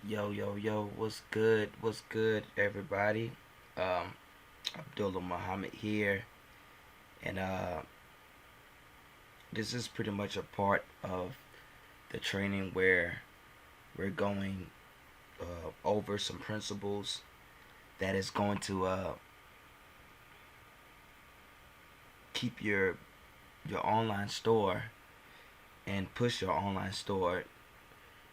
Yo, what's good? What's good, everybody? Um, Abdullah Muhammad here, and this is pretty much a part of the training where we're going over some principles that is going to keep your online store and push your online store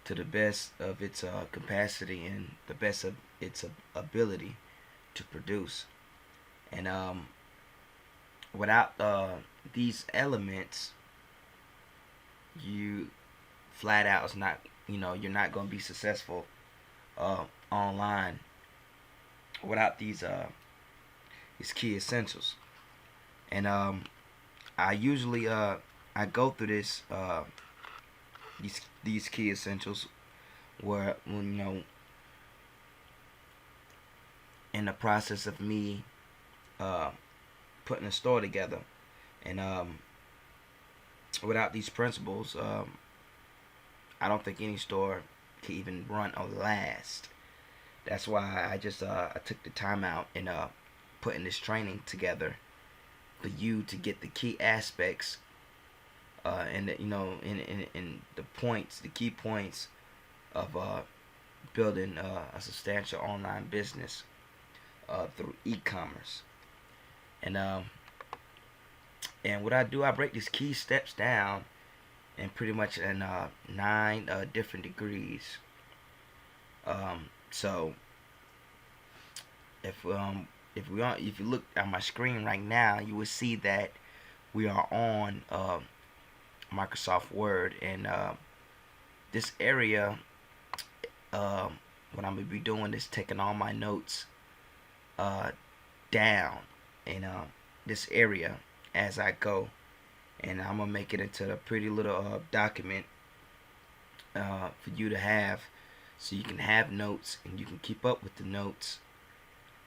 to the best of its capacity and the best of its ability to produce. And without these elements, you flat out is not, you're not going to be successful online without these key essentials. And I usually I go through these key essentials where when in the process of me uh, putting a store together. And without these principles, I don't think any store can even run or last. That's why I took the time out and putting this training together for you to get the key aspects and in the points, the key points of building a substantial online business through e-commerce. And what I do, I break these key steps down in pretty much in nine different degrees. So if you look at my screen right now, you will see that we are on Microsoft Word, and this area, what I'm gonna be doing is taking all my notes down in this area as I go, and I'm gonna make it into a pretty little document for you to have, so you can have notes and you can keep up with the notes,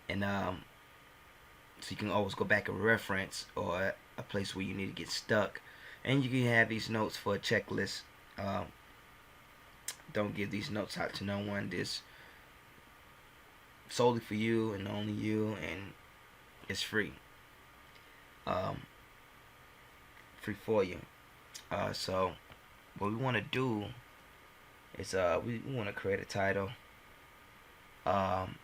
and so you can always go back and reference, or a place where you need to get stuck, and you can have these notes for a checklist. Don't give these notes out to no one. This solely for you and only you, and it's free. Free for you. So what we want to do is we want to create a title. I'm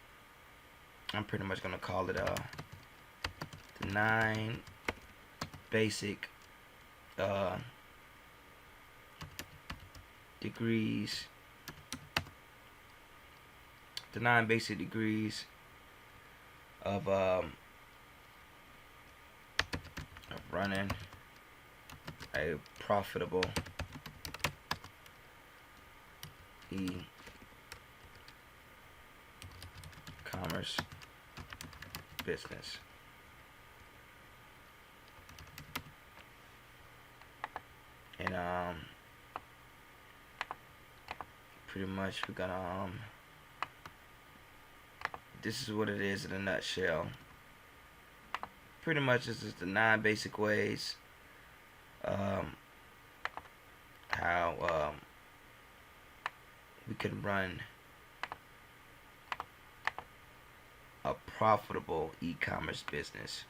pretty much gonna call it the 9 basic uh, degrees. The 9 basic degrees of running a profitable e-commerce business. And pretty much we're gonna this is what it is in a nutshell. Pretty much this is the 9 basic ways how we can run a profitable e-commerce business.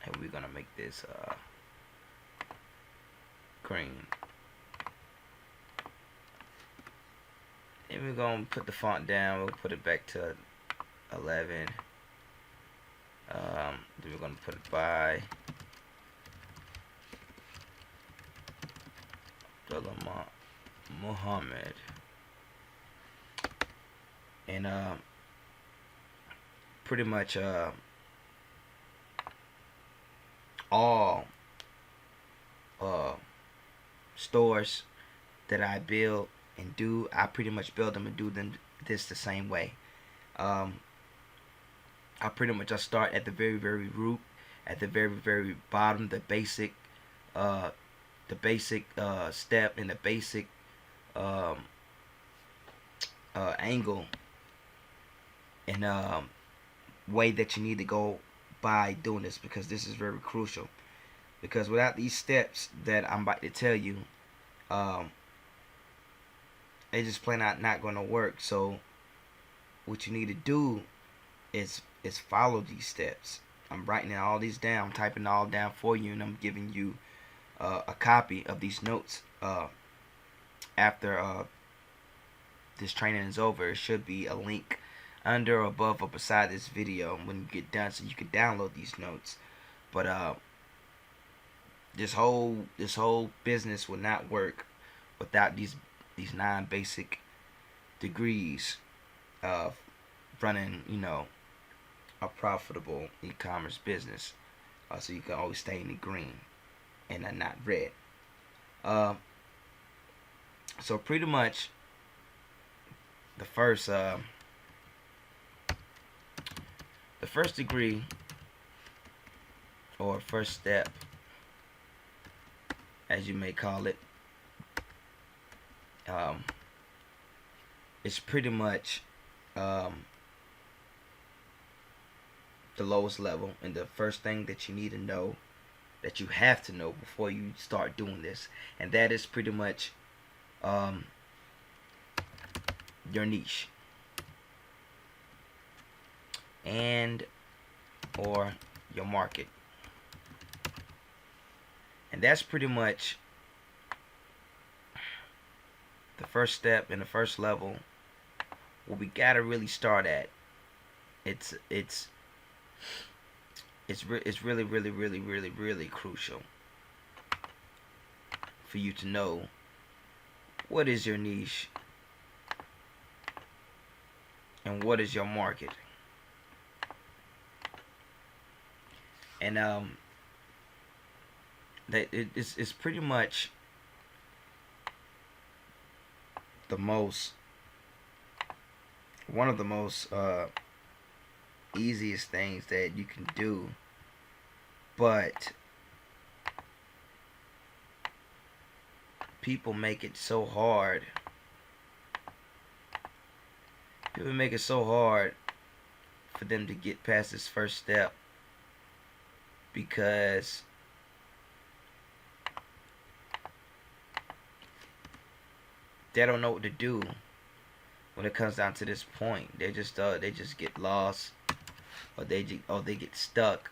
And we're gonna make this green. And we're gonna put the font down. We'll put it back to 11. Then we're gonna put it by Abdullah Muhammad. And pretty much all stores that I build and do, I pretty much build them and do them this the same way. I pretty much start at the very root, at the very bottom, the basic step and the basic angle and way that you need to go by doing this, because this is very crucial. Because without these steps that I'm about to tell you, they just plain out not going to work. So what you need to do is follow these steps. I'm writing all these down, I'm typing it all down for you, and I'm giving you a copy of these notes after this training is over. It should be a link under, above, or beside this video when you get done, so you can download these notes. But this whole business will not work without these 9 basic degrees of running, a profitable e-commerce business. So you can always stay in the green and not red. So pretty much the first degree, or first step, as you may call it, it's pretty much the lowest level, and the first thing that you need to know, that you have to know before you start doing this, and that is pretty much your niche and or your market. And that's pretty much the first step and the first level what we gotta really start at. It's really really crucial for you to know what is your niche and what is your market. And that it's pretty much one of the most easiest things that you can do, but people make it so hard. People make it so hard for them to get past this first step, because they don't know what to do when it comes down to this point. They just get lost, or they get stuck,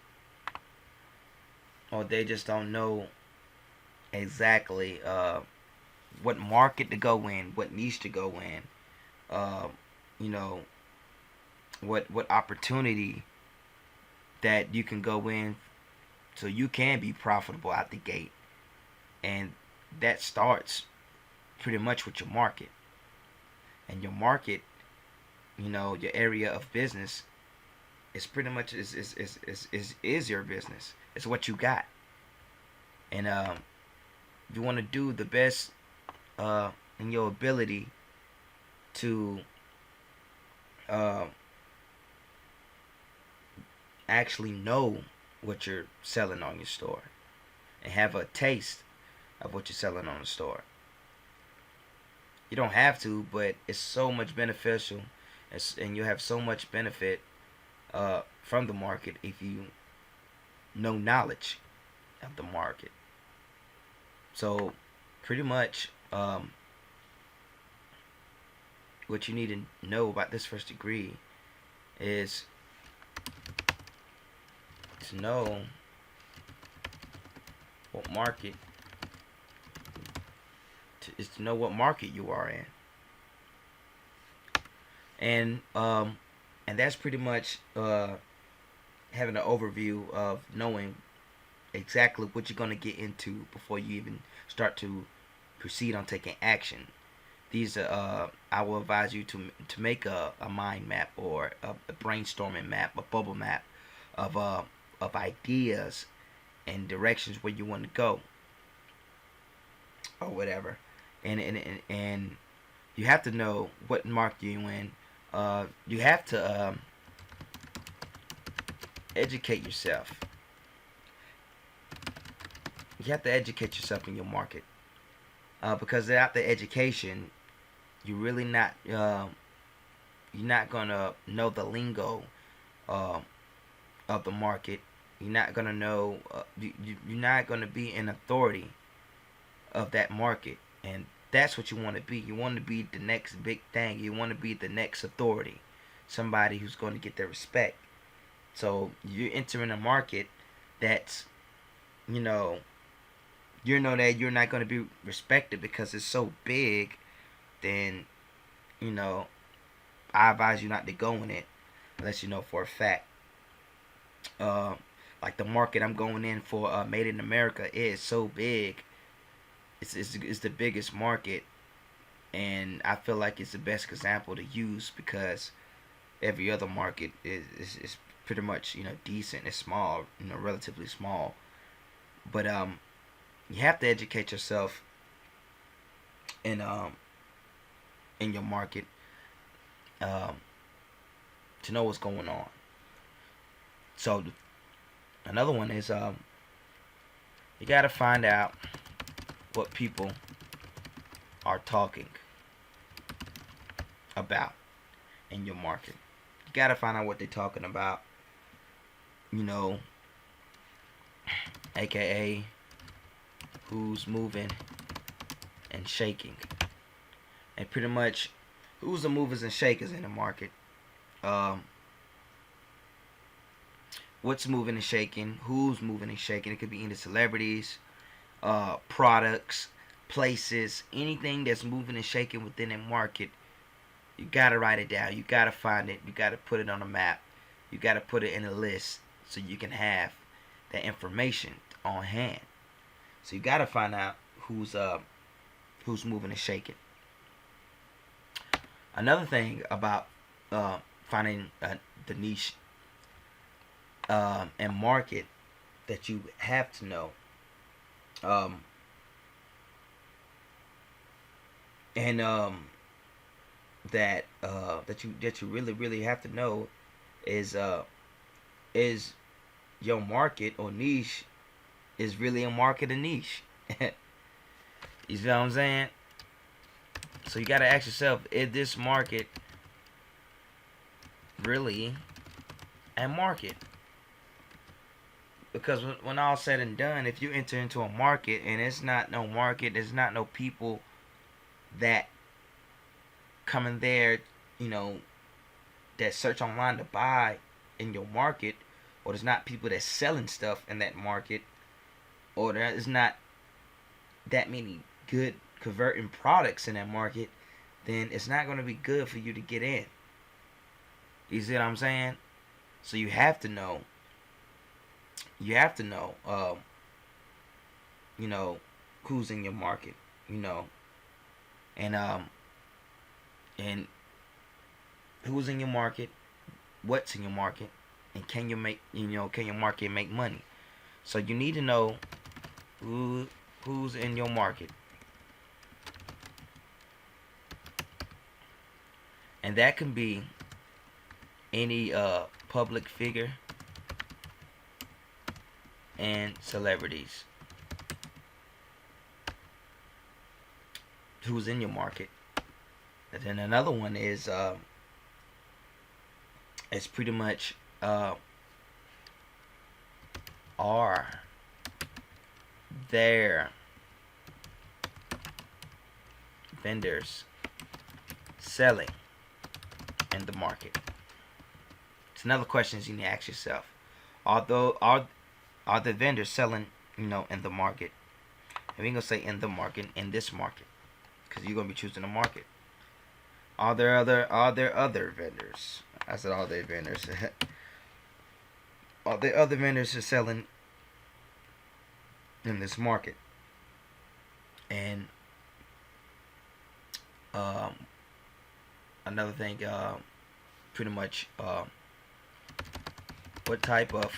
or they just don't know exactly what market to go in, what niche to go in, what opportunity that you can go in, so you can be profitable out the gate. And that starts pretty much with your market. And your market, your area of business is pretty much is your business. It's what you got. And you want to do the best in your ability to actually know what you're selling on your store, and have a taste of what you're selling on the store. You don't have to, but it's so much beneficial, and you have so much benefit from the market if you know knowledge of the market. So pretty much what you need to know about this first degree is to know what market you are in. And that's pretty much having an overview of knowing exactly what you're going to get into before you even start to proceed on taking action. These I will advise you to make a mind map, or a brainstorming map, a bubble map of ideas and directions where you want to go, or whatever. And you have to know what market you're in. You have to educate yourself. You have to educate yourself in your market, because without the education, you're really not you're not gonna know the lingo of the market. You're not gonna know. You're not gonna be an authority of that market, and That's what you want to be. You want to be the next big thing. You want to be the next authority, somebody who's going to get their respect. So you're entering a market that's, you know, that you're not going to be respected because it's so big. Then, you know, I advise you not to go in it unless you know for a fact. Uh, like the market I'm going in for, Made in America, is so big. It's the biggest market, and I feel like it's the best example to use because every other market is pretty much, decent. It's small, relatively small. But you have to educate yourself in your market, um, to know what's going on. So another one is, you got to find out what people are talking about in your market. You got to find out what they're talking about, aka who's moving and shaking. And pretty much who's the movers and shakers in the market. What's moving and shaking, who's moving and shaking. It could be either celebrities, products, places, anything that's moving and shaking within a market. You gotta write it down. You gotta find it. You gotta put it on a map. You gotta put it in a list so you can have that information on hand. So you gotta find out who's moving and shaking. Another thing about finding the niche and market that you have to know, and that you really have to know is your market or niche is really a market or niche. You see what I'm saying? So you gotta ask yourself, is this market really a market? Because when all said and done, if you enter into a market and it's not no market, there's not no people that come in there, that search online to buy in your market, or there's not people that's selling stuff in that market, or there is not that many good converting products in that market, then it's not going to be good for you to get in. You see what I'm saying? So you have to know. Who's in your market, and who's in your market, what's in your market, and can your market make money? So you need to know who's in your market. And that can be any public figure and celebrities who's in your market. And then another one is it's pretty much are there vendors selling in the market? It's another question you need to ask yourself. Although are the vendors selling, in the market? And we ain't gonna say in the market, in this market, because you're gonna be choosing a market. Are there other vendors? I said all their vendors. Are there other vendors who are selling in this market? And another thing, pretty much, what type of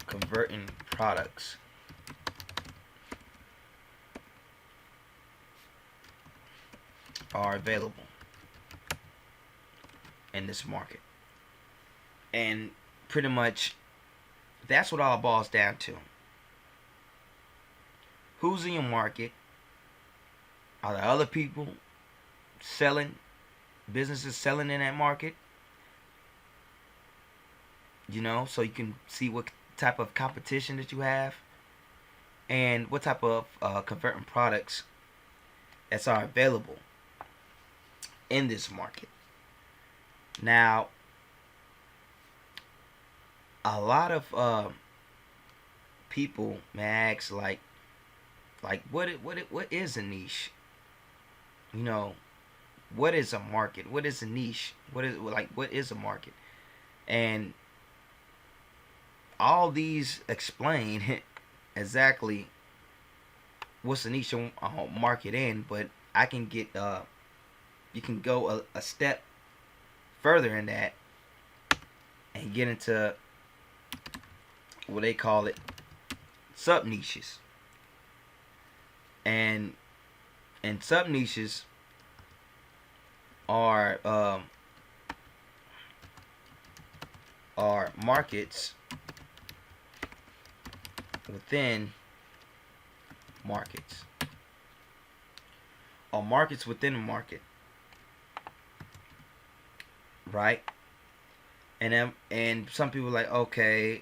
converting products are available in this market? And pretty much that's what all boils down to. Who's in your market? Are there other people selling, businesses selling in that market? So you can see what type of competition that you have and what type of converting products that's are available in this market. Now, a lot of people may ask, what is a niche? You know, what is a market? What is a niche? What is a market? And all these explain exactly what's a niche market in, but I can get you can go a step further in that and get into what they call it sub niches. And sub niches are markets within markets, or markets within a market, right? And some people are like, okay,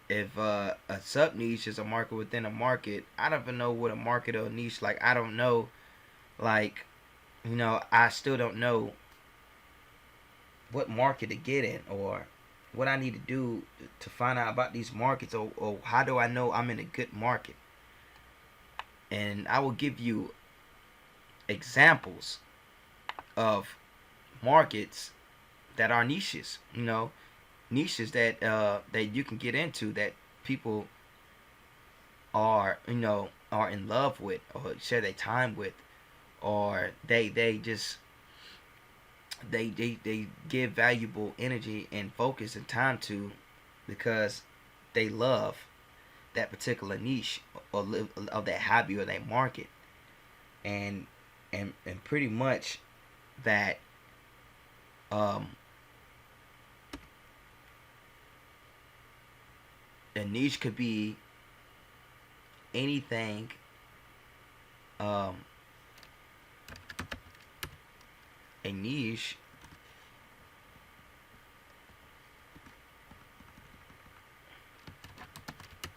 if a sub niche is a market within a market, I don't even know what a market or a niche, like, I don't know, like, I still don't know what market to get in, or what I need to do to find out about these markets, or how do I know I'm in a good market. And I will give you examples of markets that are niches, niches that that you can get into, that people are are in love with, or share their time with, or they just they give valuable energy and focus and time to, because they love that particular niche, or live of that hobby or that market. And pretty much that a niche could be anything. A niche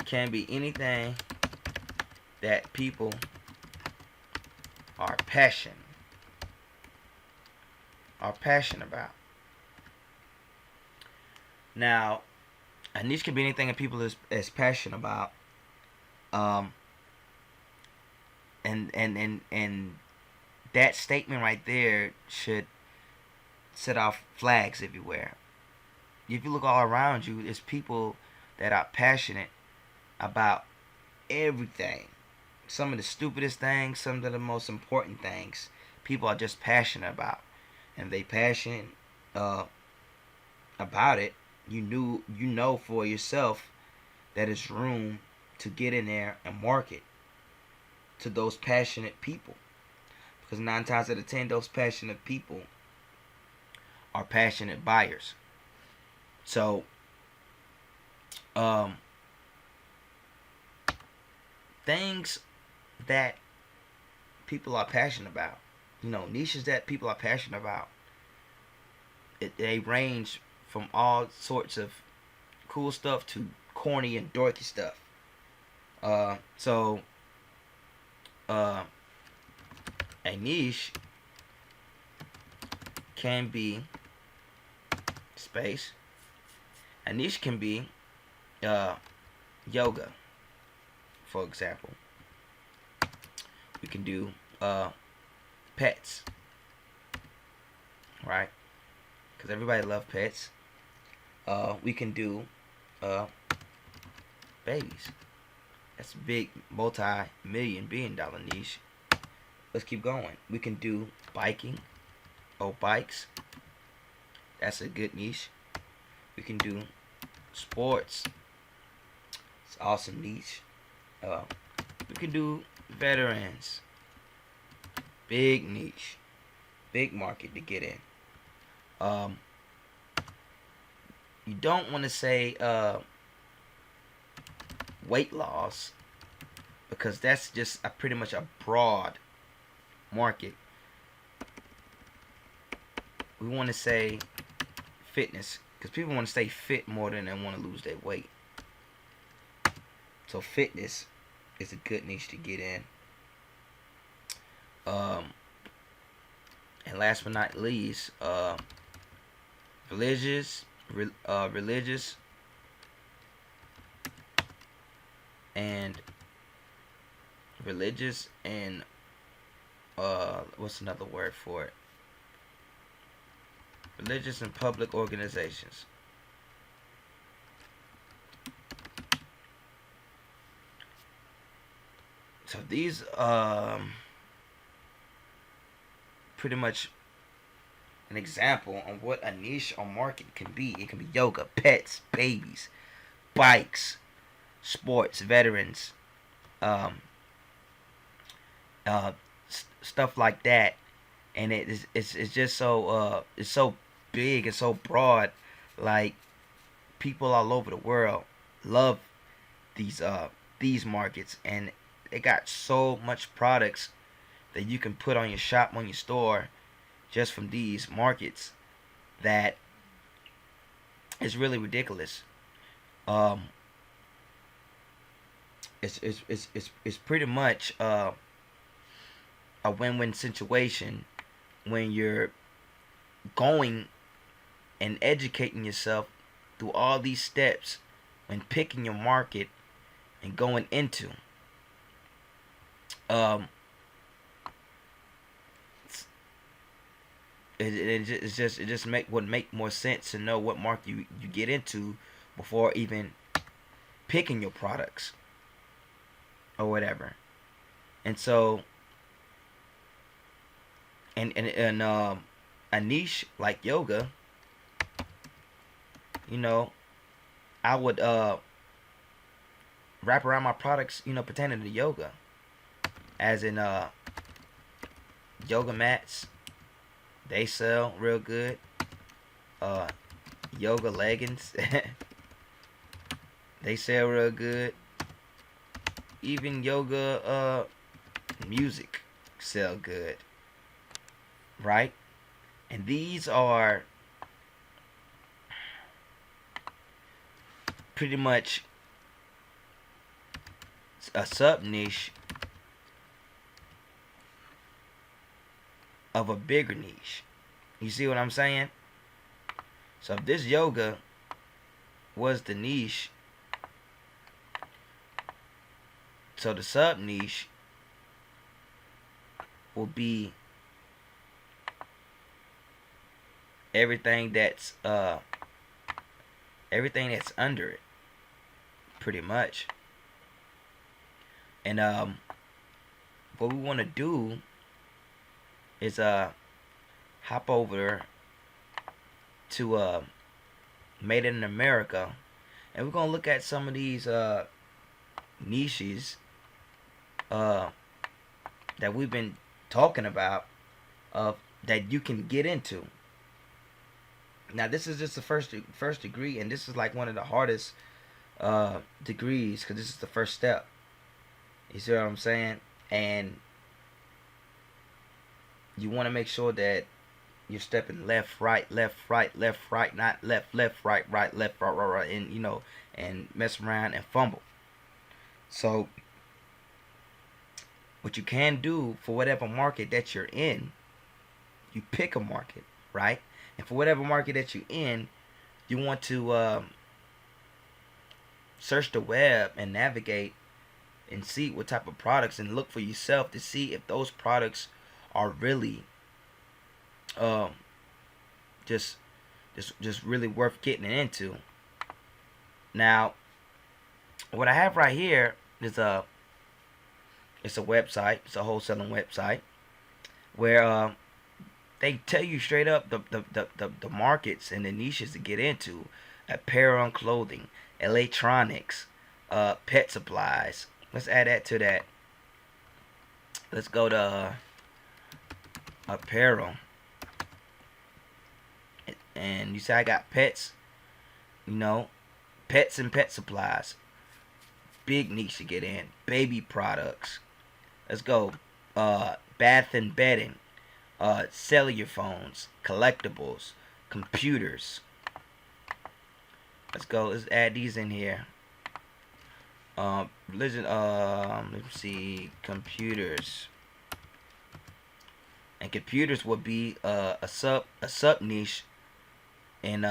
can be anything that people are passionate about. Now, a niche can be anything that people is passionate about. And that statement right there should set off flags everywhere. If you look all around you, it's people that are passionate about everything. Some of the stupidest things, some of the most important things, people are just passionate about. And they passionate about it. You know for yourself that it's room to get in there and market to those passionate people. Because 9 times out of 10, those passionate people are passionate buyers. So, things that people are passionate about, niches that people are passionate about, they range from all sorts of cool stuff to corny and dorky stuff. So, a niche can be space. A niche can be yoga, for example. We can do pets, right? Because everybody loves pets. We can do babies. That's a big multi-million billion dollar niche. Let's keep going. We can do biking or bikes. That's a good niche. We can do sports. It's an awesome niche. We can do veterans. Big niche. Big market to get in. You don't want to say weight loss, because that's just pretty much a broad market. We want to say fitness, because people want to stay fit more than they want to lose their weight. So fitness is a good niche to get in. Um, and last but not least, religious, religious, and religious and what's another word for it? Religious and public organizations. So these pretty much an example on what a niche or market can be. It can be yoga, pets, babies, bikes, sports, veterans, um, uh, stuff like that. And it's just so it's so big and so broad. Like people all over the world love these these markets, and they got so much products that you can put on your shop, on your store, just from these markets, that is really ridiculous. Um, it's pretty much a win-win situation when you're going and educating yourself through all these steps when picking your market and going into. Um, it just would make more sense to know what market you get into before even picking your products or whatever. And so, and a niche like yoga, you know, I would wrap around my products, pertaining to yoga, as in yoga mats. They sell real good. Uh, Yoga leggings. They sell real good. Even yoga music sell good, right? And these are pretty much a sub niche of a bigger niche. You see what I'm saying? So if this yoga was the niche, so the sub niche will be everything that's under it, pretty much. And what we want to do is hop over to Made in America, and we're gonna look at some of these niches that we've been talking about, that you can get into. Now this is just the first degree, and this is like one of the hardest degrees, because this is the first step. You see what I'm saying? And you want to make sure that you're stepping left, right, left, right, left, right, not left, left, right, right, left, right, right, right, and and mess around and fumble. So what you can do for whatever market that you're in, you pick a market, right? And for whatever market that you're in, you want to search the web and navigate and see what type of products, and look for yourself to see if those products are really just really worth getting into. Now, what I have right here is it's a website, it's a wholesaling website where they tell you straight up the markets and the niches to get into: apparel and clothing, electronics, pet supplies. Let's add that to that. Let's go to apparel. And you say I got pets, pets and pet supplies. Big niche to get in. Baby products. Let's go. Bath and bedding. Cellular phones. Collectibles. Computers. Let's go. Let's add these in here. Religion. Let's see. Computers. and computers would be a sub niche, and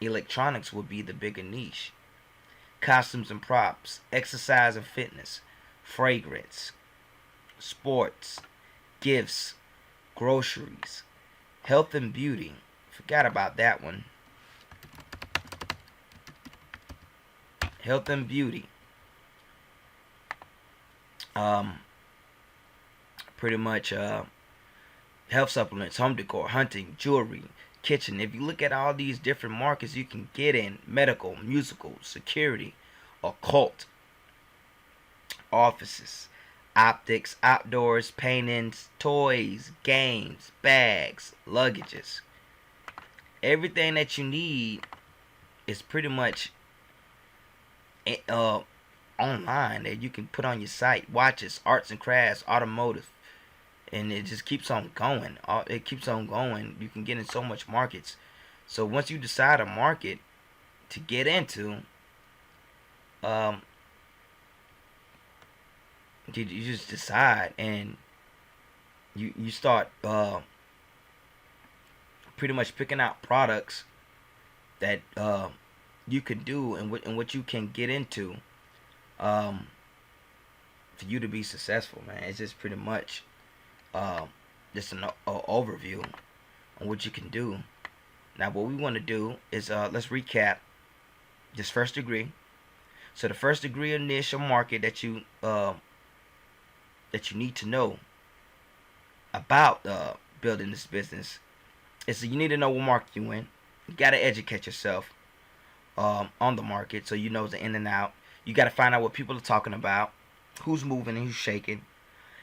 electronics would be the bigger niche. Costumes and props, exercise and fitness, fragrance, sports, gifts, groceries, health and beauty. Forgot about that one. Health and beauty. Um, Pretty much health supplements, home decor, hunting, jewelry, kitchen. If you look at all these different markets you can get in: medical, musical, security, occult, offices, optics, outdoors, paintings, toys, games, bags, luggages. Everything that you need is pretty much uh, online that you can put on your site. Watches, arts and crafts, automotive, and it just keeps on going. It keeps on going. You can get in so much markets. So once you decide a market to get into, um, you just decide, and you start pretty much picking out products that you can do, and what you can get into, um, for you to be successful, man. It's just pretty much just an overview on what you can do. Now, what we want to do is let's recap this first degree. So the first degree of niche or market that you need to know about building this business is, you need to know what market you in. You got to educate yourself on the market, so you know the in and out. You got to find out what people are talking about, who's moving and who's shaking.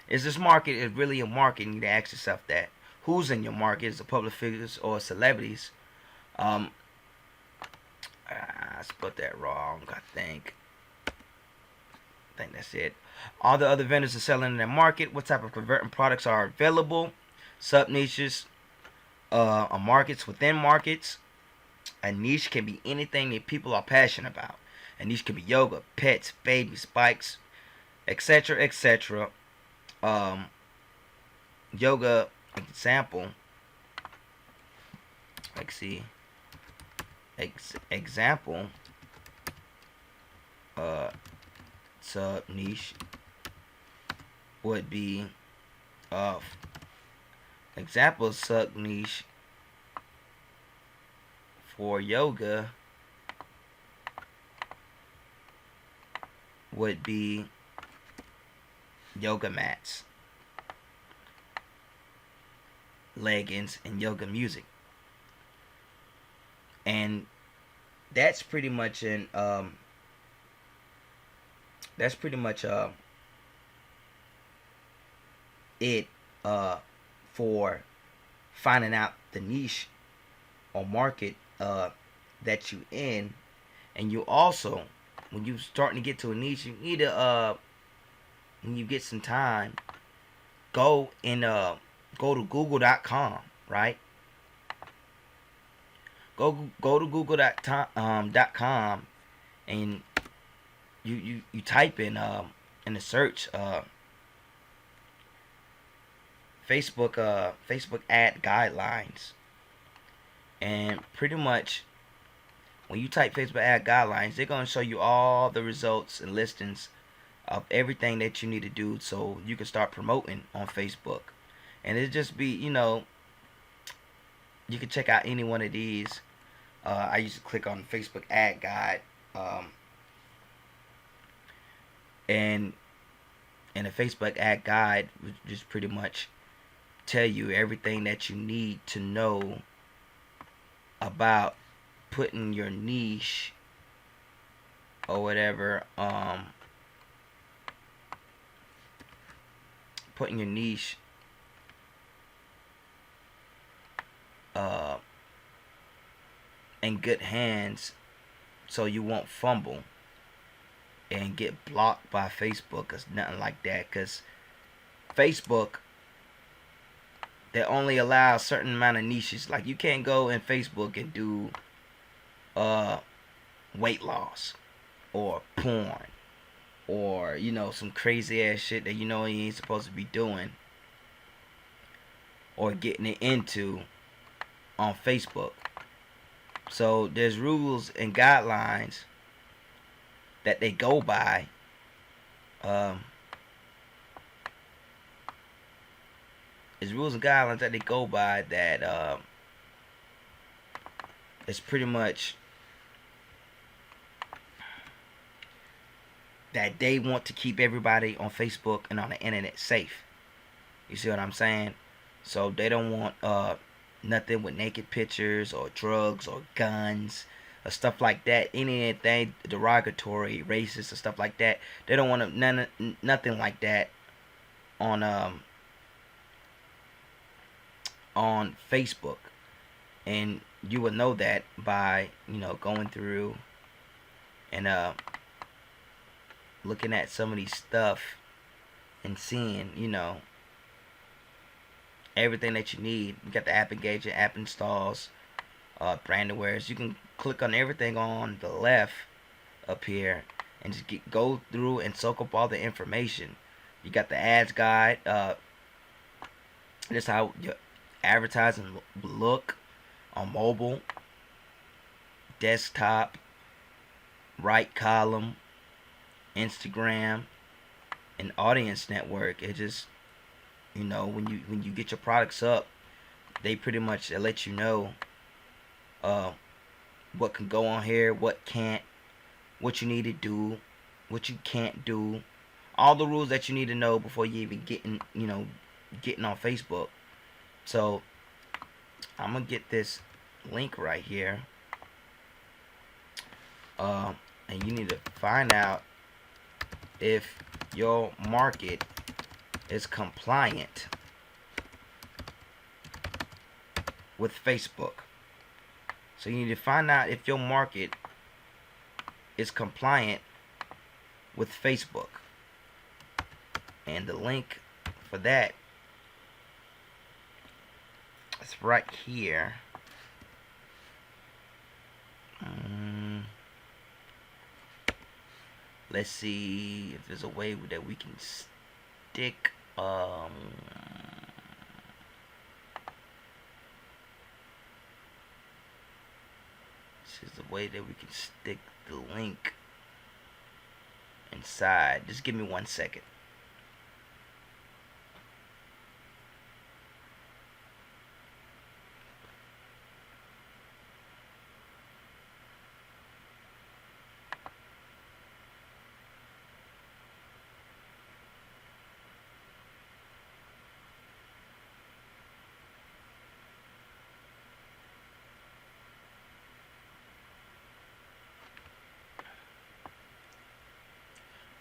Is this market really a market? You need to ask yourself that. Who's in your market? Is it public figures or celebrities? I spelled that wrong, I think. That's it. All the other vendors are selling in their market. What type of converting products are available? Sub niches, markets within markets. A niche can be anything that people are passionate about. A niche can be yoga, pets, babies, bikes, etc., etc. Yoga example. Let's see. Example. Sub niche would be example sub niche for yoga would be yoga mats, leggings, and yoga music. And that's pretty much it for finding out the niche or market that you in. And you also, when you starting to get to a niche, you need to when you get some time, go to google.com, right? Go to google.com, and you type in the search Facebook ad guidelines. And pretty much when you type Facebook ad guidelines, they're going to show you all the results and listings of everything that you need to do so you can start promoting on Facebook. And it just be, you can check out any one of these. I used to click on the Facebook ad guide, and the Facebook ad guide would just pretty much tell you everything that you need to know about putting your niche or whatever, putting your niche in good hands so you won't fumble and get blocked by Facebook or nothing like that. Because Facebook, they only allow a certain amount of niches. Like, you can't go in Facebook and do weight loss or porn or some crazy ass shit that you ain't supposed to be doing or getting it into on Facebook. So there's rules and guidelines that they go by. Um, there's rules and guidelines that they go by that it's pretty much that they want to keep everybody on Facebook and on the internet safe. You see what I'm saying? So they don't want nothing with naked pictures or drugs or guns or stuff like that. Anything derogatory, racist or stuff like that. They don't want nothing like that on Facebook. And you will know that by going through and looking at some of these stuff and seeing everything that you need. You got the app engagement, app installs, brand awareness. You can click on everything on the left up here and just go through and soak up all the information. You got the ads guide. This is how your advertising look on mobile, desktop, right column, Instagram, and audience network. It just when you get your products up, they pretty much let you know what can go on here, what can't, what you need to do, what you can't do, all the rules that you need to know before you even getting on Facebook. So I'm gonna get this link right here, and you need to find out if your market is compliant with Facebook. So you need to find out if your market is compliant with Facebook. And the link for that is right here. Let's see if there's a way that we can stick this is the way that we can stick the link inside. Just give me 1 second.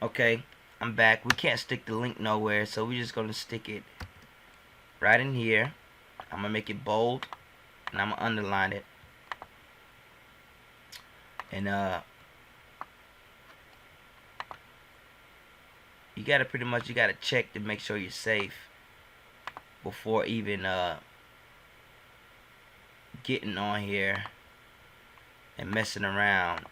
Okay, I'm back. We can't stick the link nowhere, so we're just going to stick it right in here. I'm going to make it bold, and I'm going to underline it. And you got to check to make sure you're safe before even getting on here and messing around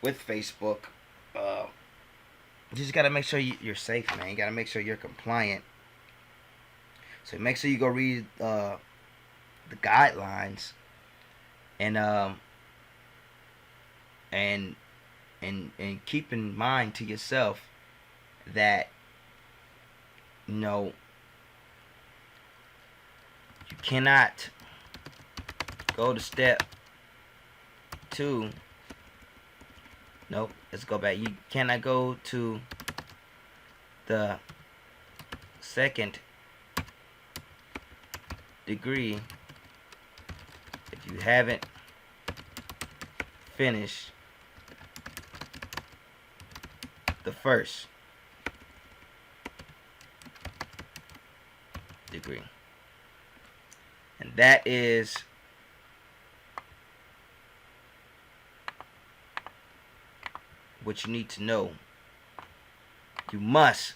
with Facebook. You just gotta make sure you're safe, man. You gotta make sure you're compliant. So make sure you go read the guidelines and keep in mind to yourself that you cannot go to step 2. Nope, let's go back. You cannot go to the second degree if you haven't finished the first degree. And that is what you need to know. You must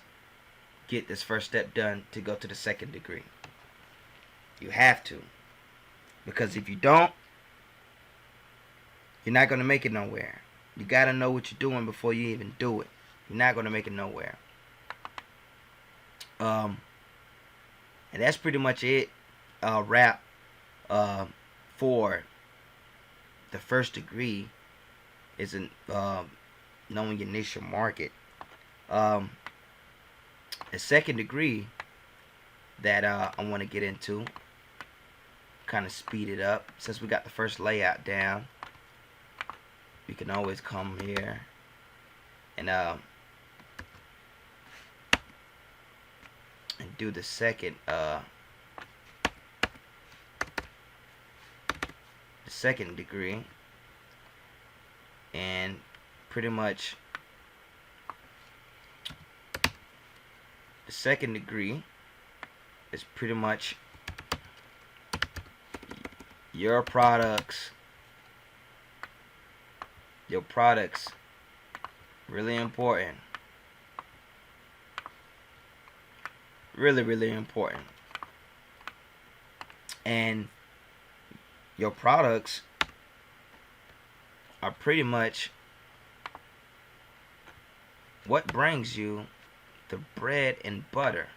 get this first step done to go to the second degree. You have to. Because if you don't, you're not going to make it nowhere. You gotta know what you're doing before you even do it. You're not gonna make it nowhere. And that's pretty much it. Wrap for the first degree is knowing your niche or market. The second degree that I want to get into, kind of speed it up. Since we got the first layout down, we can always come here and do the second degree, and pretty much the second degree is pretty much your products. Your products, really important. Really, really important. And your products are pretty much what brings you the bread and butter.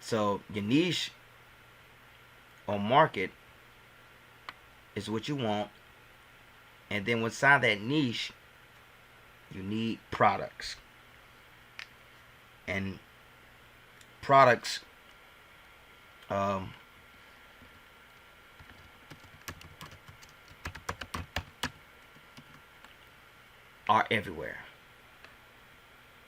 So your niche or market is what you want, and then inside that niche you need products. And products are everywhere.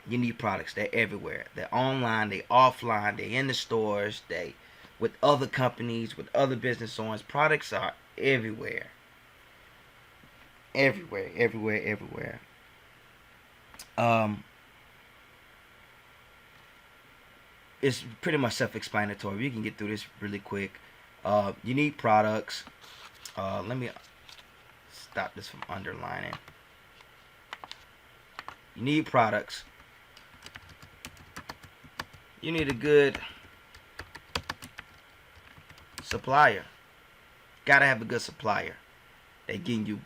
You need products. They're everywhere. They're online, they're offline, they're in the stores, they with other companies, with other business owners. Products are everywhere. Everywhere, everywhere, everywhere. It's pretty much self-explanatory. We can get through this really quick. You need products. Let me stop this from underlining. You need products. You need a good supplier. Gotta have a good supplier. They getting you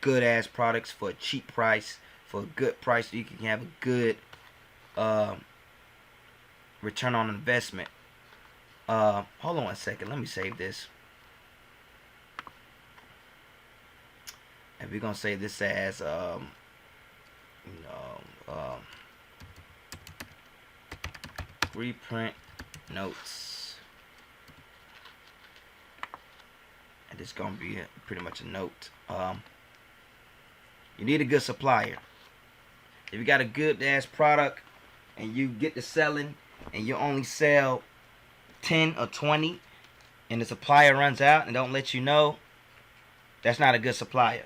good ass products for a cheap price, for a good price, so you can have a good return on investment. Hold on one second. Let me save this. And we're gonna save this as reprint notes. And it's gonna be pretty much a note. You need a good supplier. If you got a good ass product and you get to selling and you only sell 10 or 20 and the supplier runs out and don't let you know, that's not a good supplier.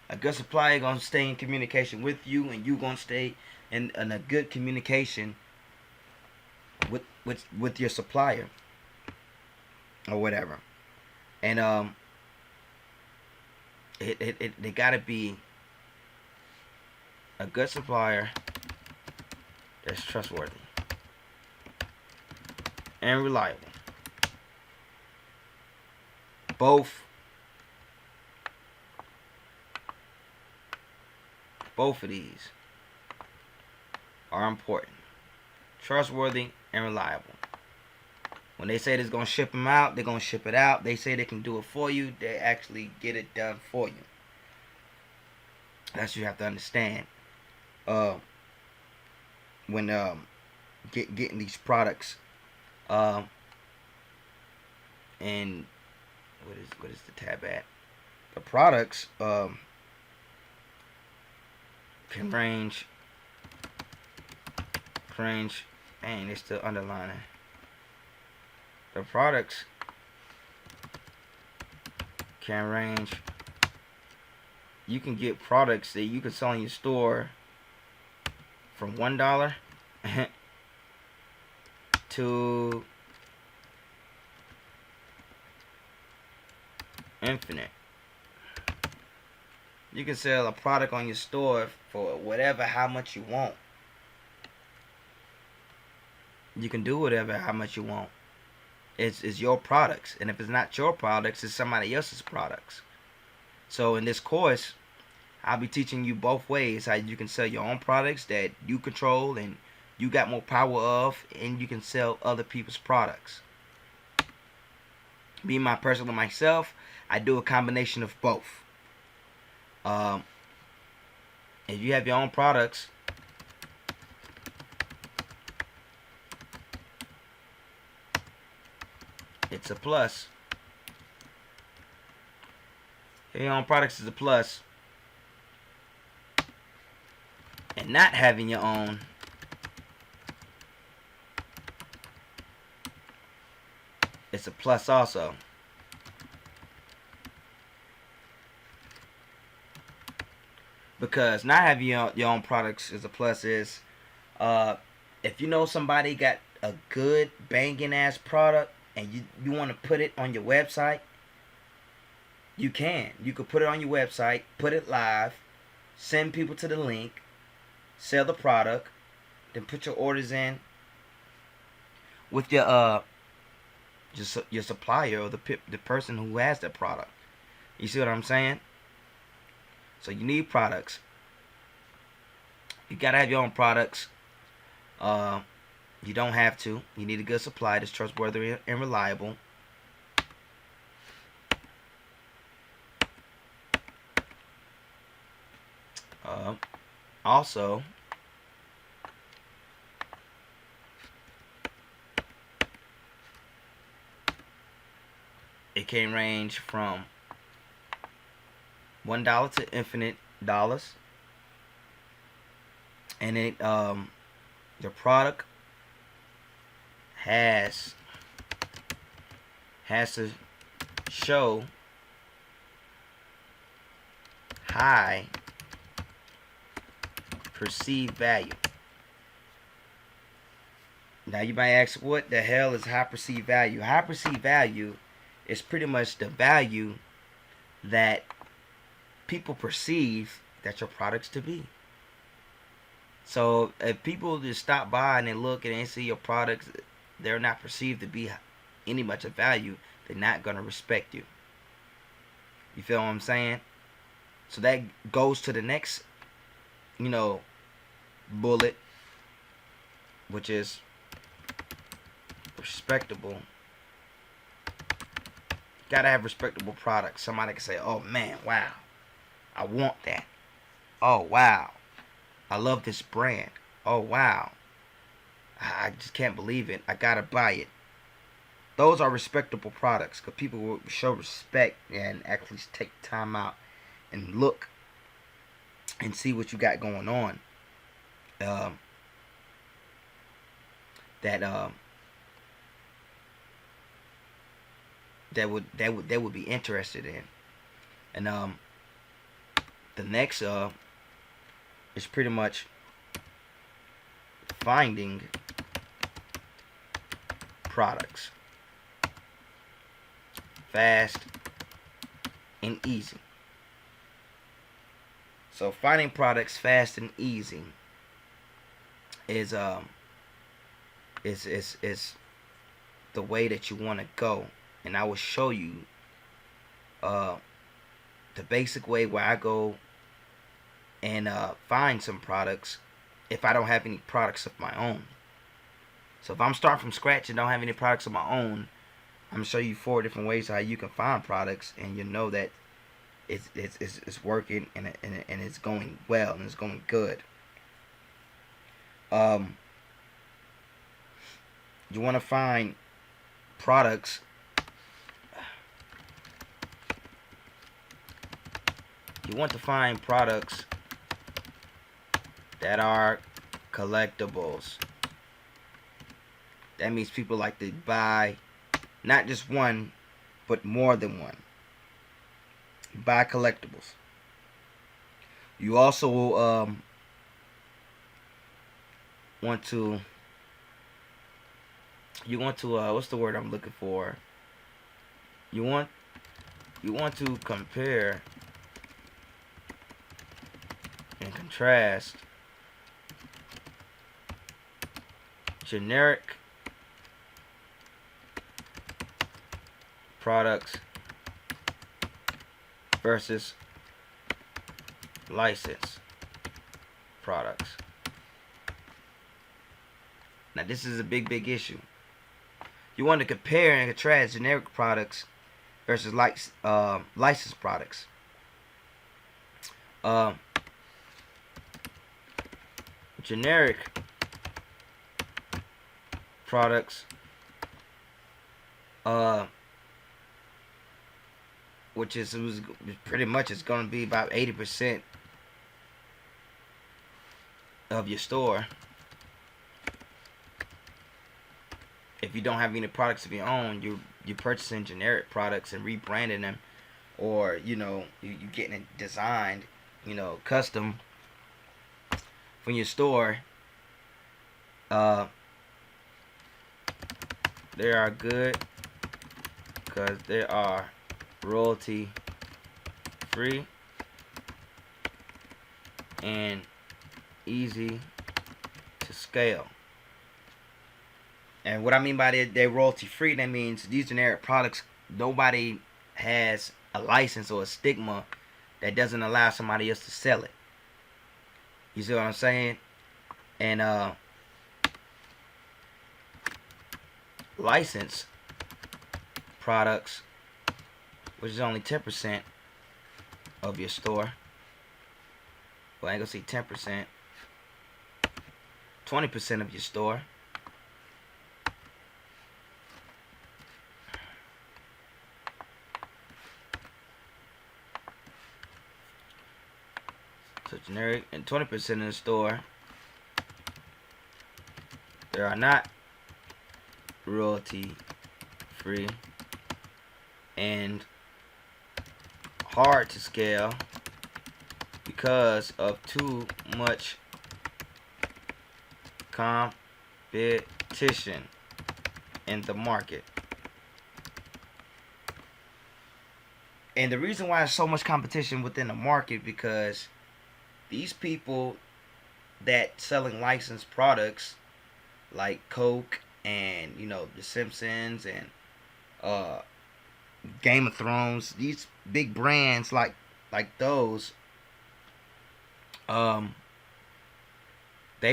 A good supplier gonna stay in communication with you, and you gonna stay in a good communication with your supplier or whatever. And they gotta be a good supplier that's trustworthy and reliable. Both of these are important. Trustworthy and reliable. When they say they're going to ship them out, they're going to ship it out. They say they can do it for you, they actually get it done for you. That's what you have to understand. When getting these products, and what is the tab at? The products can range. Dang, it's still underlining. The products can range. You can get products that you can sell in your store from $1 to infinite. You can sell a product on your store for whatever, how much you want. You can do whatever, how much you want. It's your products, and if it's not your products, it's somebody else's products. So in this course, I'll be teaching you both ways how you can sell your own products that you control and you got more power of, and you can sell other people's products. Me, myself, I do a combination of both. Um, if you have your own products, it's a plus. Your own products is a plus. And not having your own, it's a plus also. Because not having your own products is a plus is, if you know somebody got a good banging ass product and you want to put it on your website, you can. You could put it on your website, put it live, send people to the link, sell the product, then put your orders in with your supplier or the person who has the product. You see what I'm saying? So you need products. You gotta have your own products. You don't have to. You need a good supply that's trustworthy and reliable. Also, it can range from $1 to infinite dollars, and the product has to show high perceived value. Now you might ask, what the hell is high perceived value? High perceived value is pretty much the value that people perceive that your products to be. So if people just stop by and they look and they see your products, they're not perceived to be any much of value, they're not going to respect you. You feel what I'm saying? So that goes to the next, bullet, which is respectable. Gotta have respectable products. Somebody can say, oh man, wow, I want that. Oh wow, I love this brand. Oh wow, I just can't believe it. I gotta buy it. Those are respectable products because people will show respect and actually take time out and look and see what you got going on. That would be interested in. And the next is pretty much finding products fast and easy. So finding products fast and easy is the way that you want to go. And I will show you the basic way where I go and find some products if I don't have any products of my own. So if I'm starting from scratch and don't have any products of my own, I'm going to show you 4 different ways how you can find products, and you know that it's working and it's going well and it's going good. You want to find products that are collectibles. That means people like to buy not just one, but more than one. Buy collectibles. You also want to what's the word I'm looking for? You want to compare and contrast generic products versus licensed products. Now this is a big issue. You want to compare and contrast generic products versus licensed products. Generic products, which is pretty much it's going to be about 80% of your store. If you don't have any products of your own, you're purchasing generic products and rebranding them, or you're getting it designed, custom from your store. They are good because they are royalty free and easy to scale. And what I mean by they're royalty free, that means these generic products, nobody has a license or a stigma that doesn't allow somebody else to sell it. You see what I'm saying? And licensed products, which is only 10% of your store. Well, I ain't gonna say 10%. 20% of your store. So generic and 20% of the store. They are not royalty free and hard to scale because of too much competition in the market. And the reason why there's so much competition within the market, because these people that selling licensed products like Coke and The Simpsons and Game of Thrones, these big brands like those, they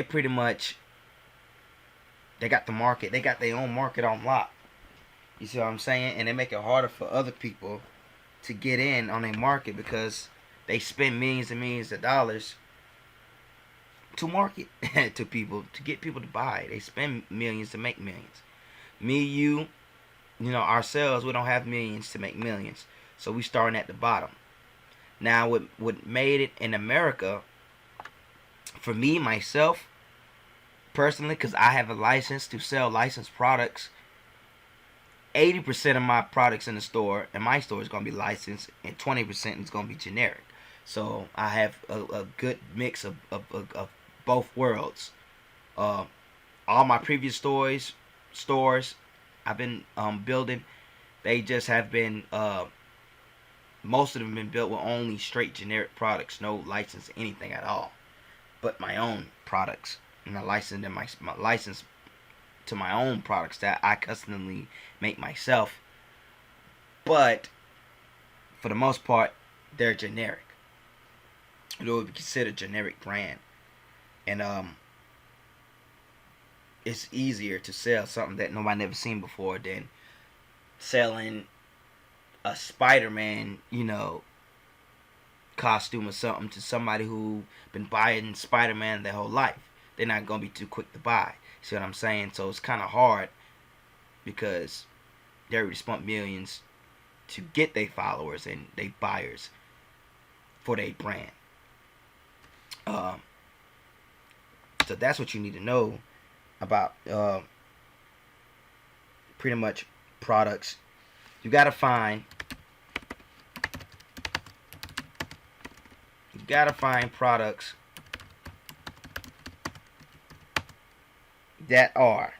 pretty much they got the market, they got their own market on lock. You see what I'm saying? And they make it harder for other people to get in on their market because they spend millions and millions of dollars to market to people, to get people to buy. They spend millions to make millions. Me, you, ourselves, we don't have millions to make millions. So we starting at the bottom. Now, what made it in America, for me, myself, personally, because I have a license to sell licensed products, 80% of my products in the store, in my store, is going to be licensed, and 20% is going to be generic. So I have a good mix of both worlds. All my previous stores I've been building, they just have been, most of them have been built with only straight generic products, no license, anything at all, but my own products. And I license them, my license to my own products that I customly make myself. But for the most part, they're generic. It would be considered generic brand. And it's easier to sell something that nobody never seen before than selling a Spider-Man, costume or something to somebody who been buying Spider-Man their whole life. They're not gonna be too quick to buy. See what I'm saying? So it's kind of hard because they already spent millions to get their followers and their buyers for their brand. So that's what you need to know about pretty much products. You gotta find products that are,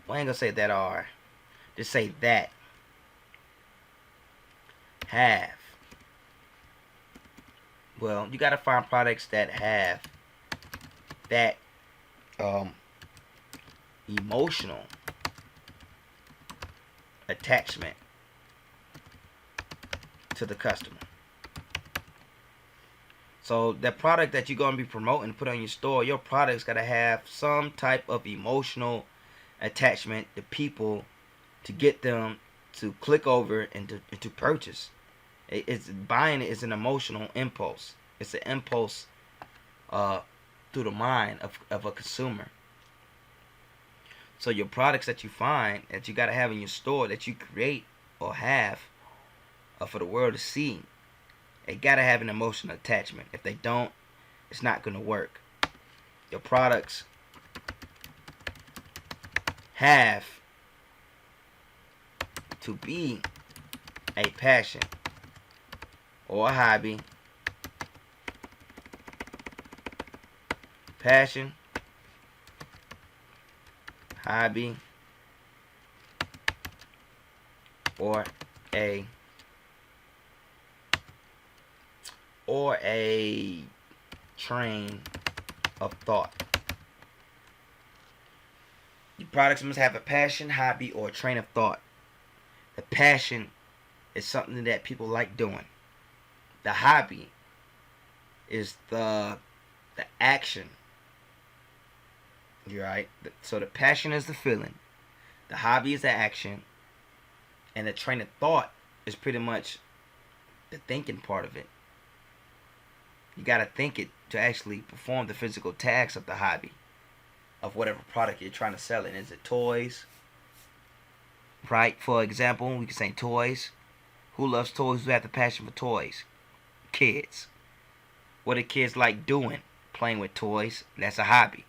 well, I ain't gonna say that are, just say that have, well, you gotta find products that have that emotional attachment to the customer. So the product that you're going to be promoting, put on your store, your product's got to have some type of emotional attachment to people to get them to click over and to purchase. It's buying is an emotional impulse. It's an impulse through the mind of a consumer. So your products that you find that you got to have in your store, that you create or have for the world to see, they got to have an emotional attachment. If they don't, it's not going to work. Your products have to be a passion or a hobby. Passion, hobby, or a train of thought. Your products must have a passion, hobby, or a train of thought. The passion is something that people like doing. The hobby is the action. You're right. So the passion is the feeling. The hobby is the action. And the train of thought is pretty much the thinking part of it. You got to think it to actually perform the physical tasks of the hobby, of whatever product you're trying to sell. And is it toys? Right? For example, we can say toys. Who loves toys? Who have the passion for toys? Kids. What do kids like doing? Playing with toys. That's a hobby.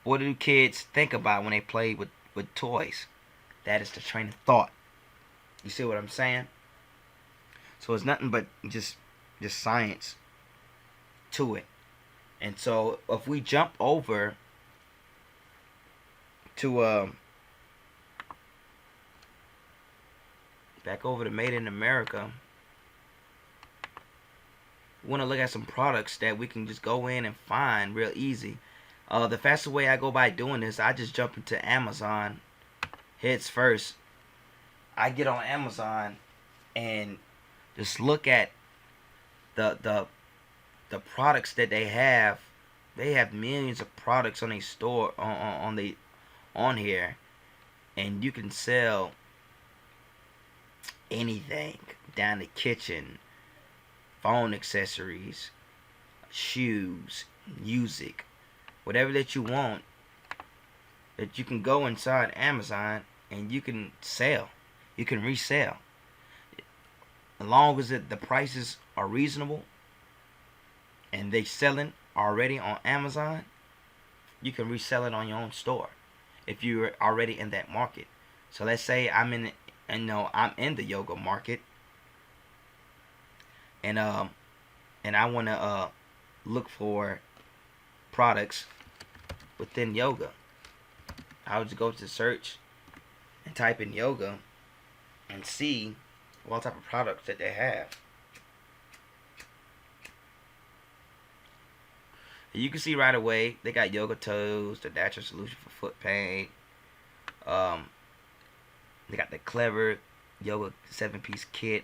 What do kids think about when they play with toys? That is the train of thought. You see what I'm saying? So it's nothing but just science to it. And so if we jump over to back over to Made in America, we want to look at some products that we can just go in and find real easy. The fastest way I go by doing this, I just jump into Amazon heads first. I get on Amazon and just look at the products that they have. They have millions of products on their store on here, and you can sell anything down to kitchen, phone accessories, shoes, music, whatever that you want, that you can go inside Amazon and you can sell. You can resell. As long as the prices are reasonable and they selling already on Amazon, you can resell it on your own store if you're already in that market. So let's say I'm in the yoga market, and I want to look for products within yoga. I'll just go to search and type in yoga and see what type of products that they have. You can see right away they got yoga toes, the natural solution for foot pain. They got the clever yoga 7-piece kit.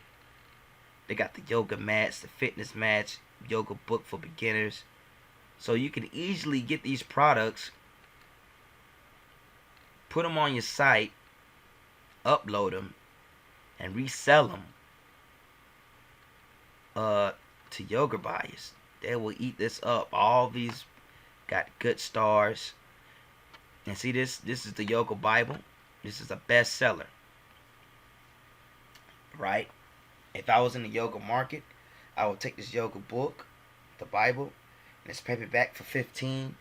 They got the yoga mats, the fitness mats, yoga book for beginners. So you can easily get these products, put them on your site, upload them, and resell them to yoga buyers. They will eat this up. All these got good stars. And see, this is the Yoga Bible. This is a bestseller, right? If I was in the yoga market, I would take this yoga book, the Bible, and it's paperback for $15.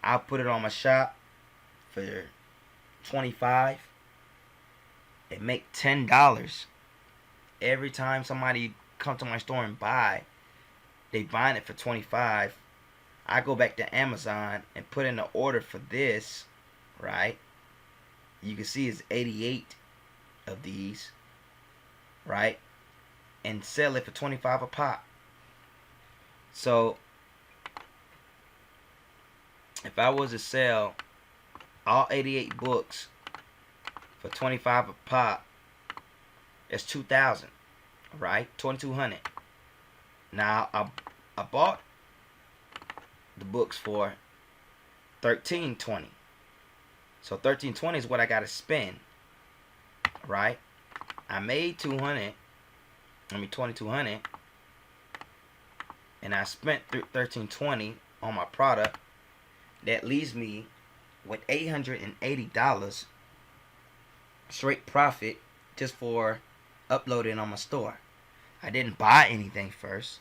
I'll put it on my shop for $25 and make $10 every time somebody come to my store and buy. They buying it for $25. I go back to Amazon and put in the order for this, right? You can see it's 88 of these, right? And sell it for $25 a pop. So if I was to sell all 88 books for 25 a pop, it's 2,000, right? 2,200. Now I bought the books for 13.20. So 13.20 is what I gotta spend, right? I made 2,200, and I spent 13.20 on my product. That leaves me with $880 straight profit just for uploading on my store. I didn't buy anything first.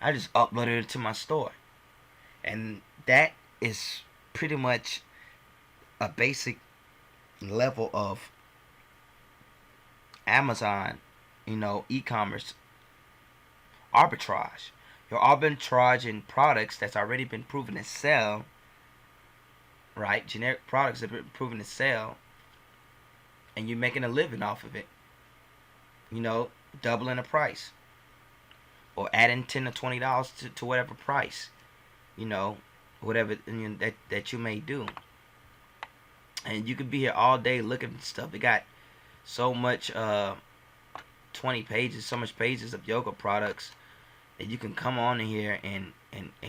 I just uploaded it to my store. And that is pretty much a basic level of Amazon, e-commerce arbitrage. You're arbitraging products that's already been proven to sell, right? Generic products that have been proven to sell, and you're making a living off of it. Doubling the price, or adding $10 or $20 to whatever price, whatever that you may do. And you could be here all day looking at stuff. We got so much 20 pages, so much pages of yoga products that you can come on in here and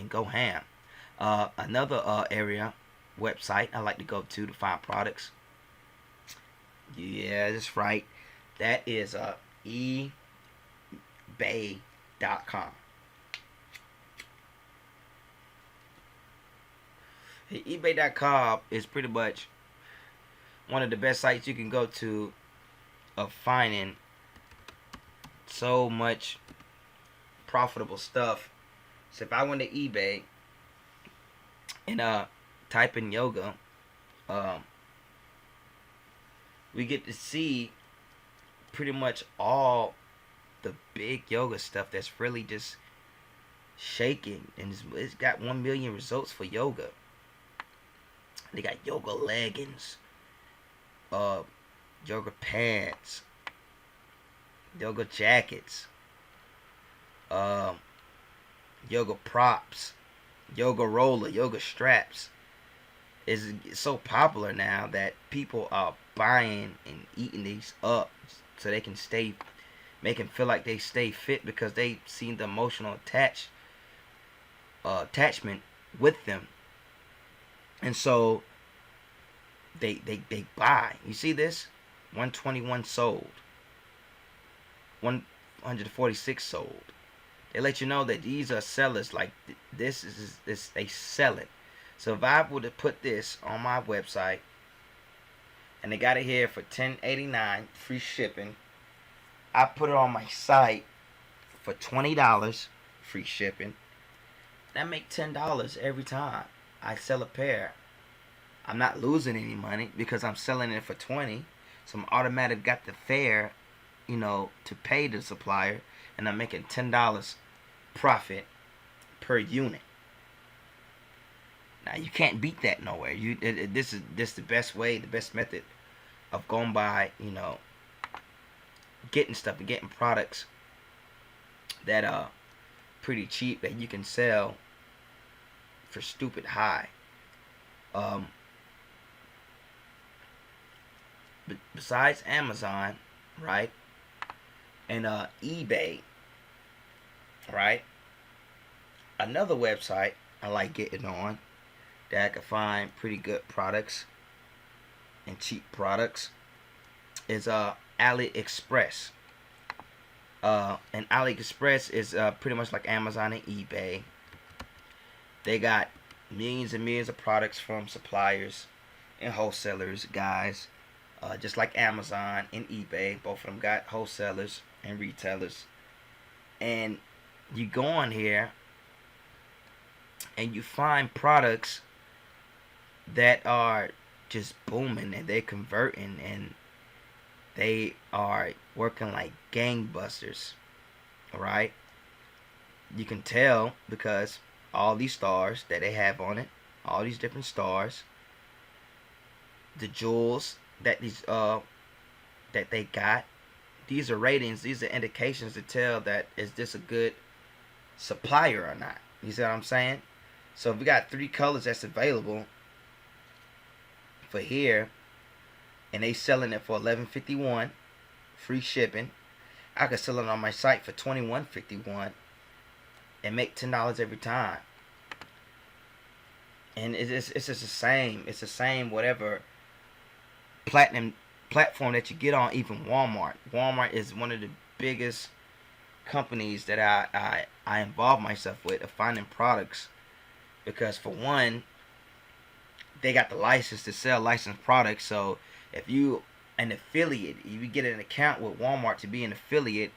go ham. Another area, website I like to go to find products. Yeah, that's right. That is eBay.com. eBay.com is pretty much one of the best sites you can go to of finding so much profitable stuff. So if I went to eBay and type in yoga, we get to see pretty much all the big yoga stuff that's really just shaking, and it's got 1 million results for yoga. They got yoga leggings, yoga pants, yoga jackets, yoga props, yoga roller, yoga straps. Is so popular now that people are buying and eating these up so they can make them feel like they stay fit, because they seen the emotional attachment with them, and so they buy. You see this? 121 sold, 146 sold. They let you know that these are sellers. Like this they sell it. So if I would have put this on my website, and they got it here for $10.89 free shipping, I put it on my site for $20 free shipping. That make $10 every time I sell a pair. I'm not losing any money because I'm selling it for $20. So I'm automatically got the fare, to pay the supplier, and I'm making $10 profit per unit. Now you can't beat that nowhere. This is the best way, the best method of going by, getting stuff and getting products that are pretty cheap that you can sell for stupid high. But besides Amazon, right, and eBay, right, another website I like getting on that I can find pretty good products and cheap products is AliExpress. And AliExpress is pretty much like Amazon and eBay. They got millions and millions of products from suppliers and wholesalers, guys. Just like Amazon and eBay, both of them got wholesalers and retailers. And you go on here and you find products that are just booming, and they're converting, and they are working like gangbusters. Alright? You can tell because all these stars that they have on it, all these different stars, the jewels that they got, these are ratings, these are indications to tell that is this a good supplier or not. You see what I'm saying? So if we got 3 colors that's available for here, and they selling it for $11.51, free shipping. I could sell it on my site for $21.51 and make $10 every time. And it's just the same. It's the same whatever platinum platform that you get on. Even Walmart. Walmart is one of the biggest companies that I involve myself with of finding products, because for one, they got the license to sell licensed products. So if you an affiliate, if you get an account with Walmart to be an affiliate,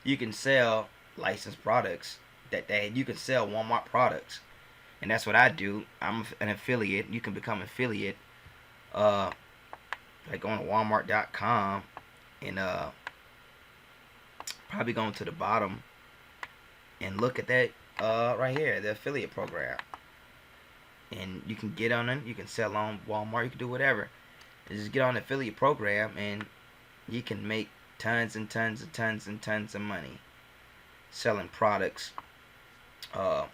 you can sell licensed products that you can sell Walmart products. And that's what I do. I'm an affiliate. You can become an affiliate like going to walmart.com and probably going to the bottom and look at that right here, the affiliate program. And you can get on it. You can sell on Walmart. You can do whatever. Just get on the affiliate program and you can make tons and tons and tons and tons of money selling products on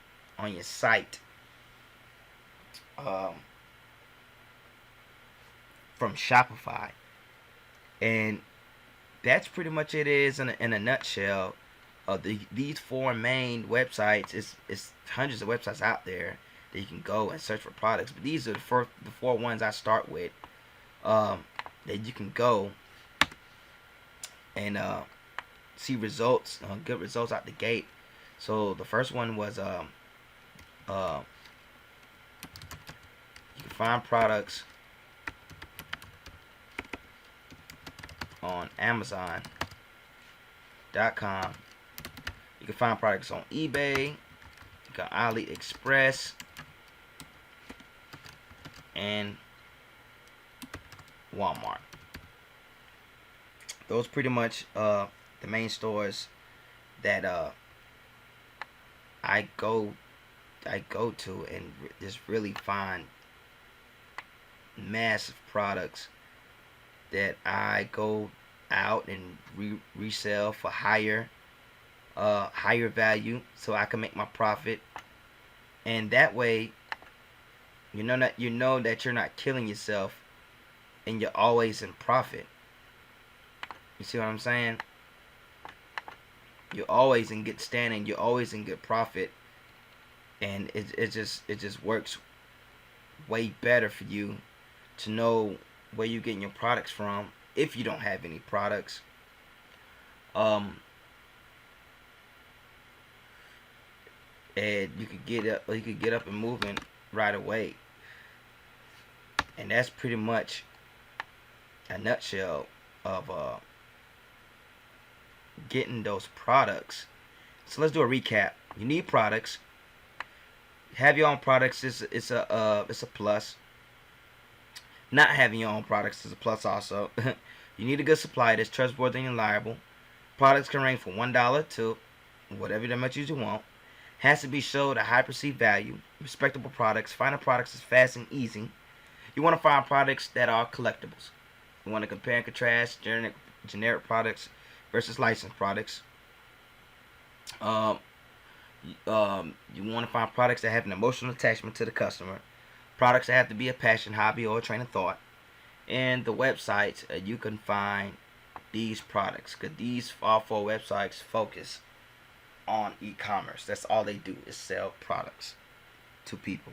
your site from Shopify. And that's pretty much it is in a nutshell. These four main websites. It's hundreds of websites out there that you can go and search for products, but these are the four ones I start with, that you can go and see results, good results out the gate. So the first one was you can find products on Amazon.com. You can find products on eBay. You got AliExpress and Walmart. Those pretty much the main stores that I go to and just really find massive products that I go out and resell for higher value, so I can make my profit. And that way, you know that you're not killing yourself, and you're always in profit. You see what I'm saying? You're always in good standing. You're always in good profit, and it just works way better for you to know where you're getting your products from if you don't have any products. And you could get up and moving right away. And that's pretty much a nutshell of getting those products. So let's do a recap. You need products. Have your own products it's a plus. Not having your own products is a plus also. You need a good supply that's trustworthy and reliable. Products can range from $1 to whatever much you want. Has to be showed a high perceived value. Respectable products. Finding products is fast and easy. You want to find products that are collectibles. You want to compare and contrast generic products versus licensed products. You want to find products that have an emotional attachment to the customer. Products that have to be a passion, hobby, or a train of thought. And the websites you can find these products, because these all four websites focus on e-commerce. That's all they do is sell products to people.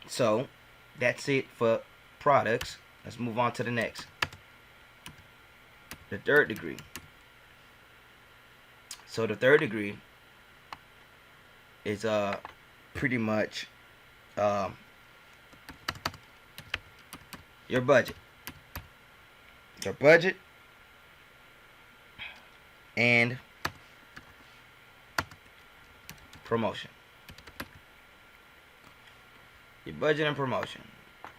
So that's it for products. Let's move on to the next. The third degree. So the third degree is pretty much your budget. Your budget and promotion. Your budget and promotion.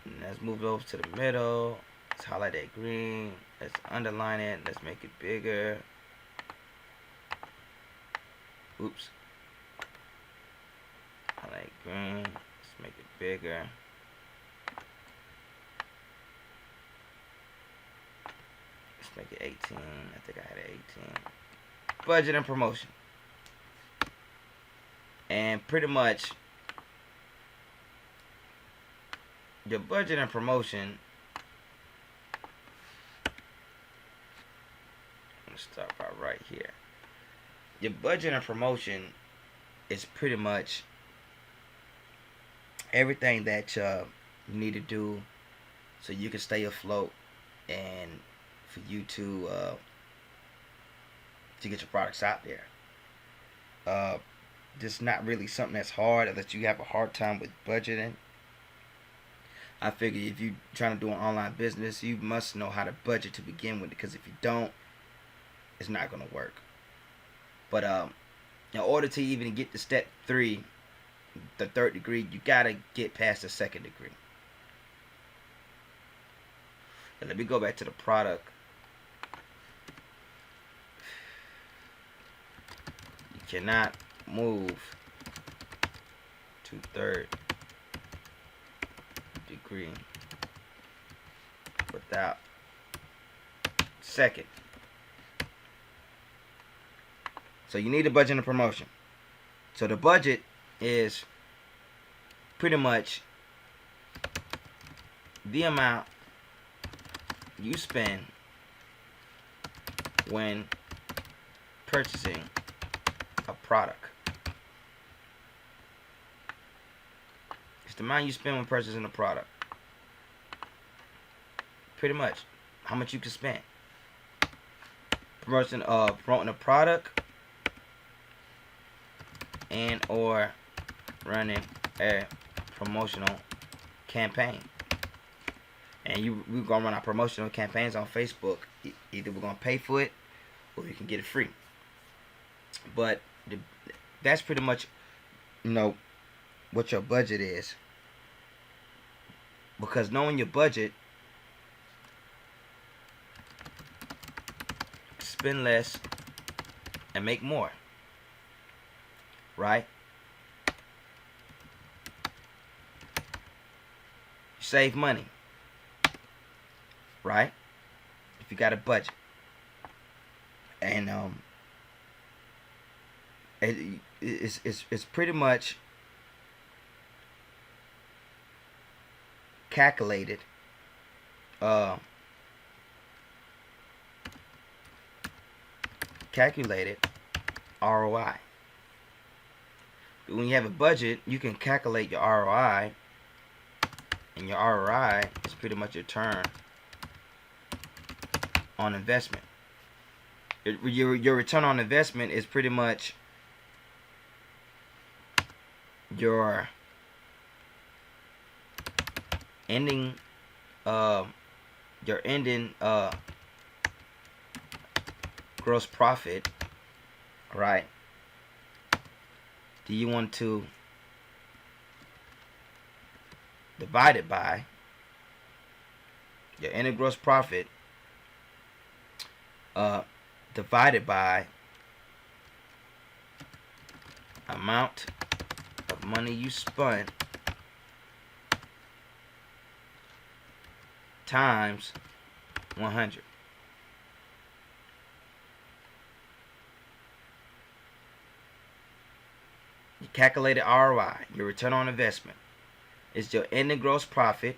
And let's move over to the middle. Let's highlight that green. Let's underline it. Let's make it bigger. Oops. Highlight green. Let's make it bigger. Let's make it 18. I think I had it 18. Budget and promotion. And pretty much your budget and promotion. Let's start right here. Your budget and promotion is pretty much everything that you need to do so you can stay afloat and for you to get your products out there. Just not really something that's hard unless you have a hard time with budgeting. I figure if you're trying to do an online business, you must know how to budget to begin with, because if you don't, it's not going to work. But in order to even get to step 3, the third degree, you got to get past the second degree. Now, let me go back to the product. You cannot move to third degree without second. So you need a budget and promotion. So the budget is pretty much the amount you spend when purchasing a product. It's the amount you spend when purchasing a product. Pretty much how much you can spend promoting a product and or running a promotional campaign. And we're gonna run our promotional campaigns on Facebook. Either we're gonna pay for it or you can get it free. But that's pretty much, what your budget is. Because knowing your budget, spend less and make more. Right? Save money. Right? If you got a budget. And it's pretty much calculated ROI. When you have a budget, you can calculate your ROI, and your ROI is pretty much your return on investment. Your return on investment is pretty much your ending gross profit, right? Do you want to divide it by your ending gross profit divided by amount of money you spent times 100. You calculated ROI, your return on investment, is your ending gross profit.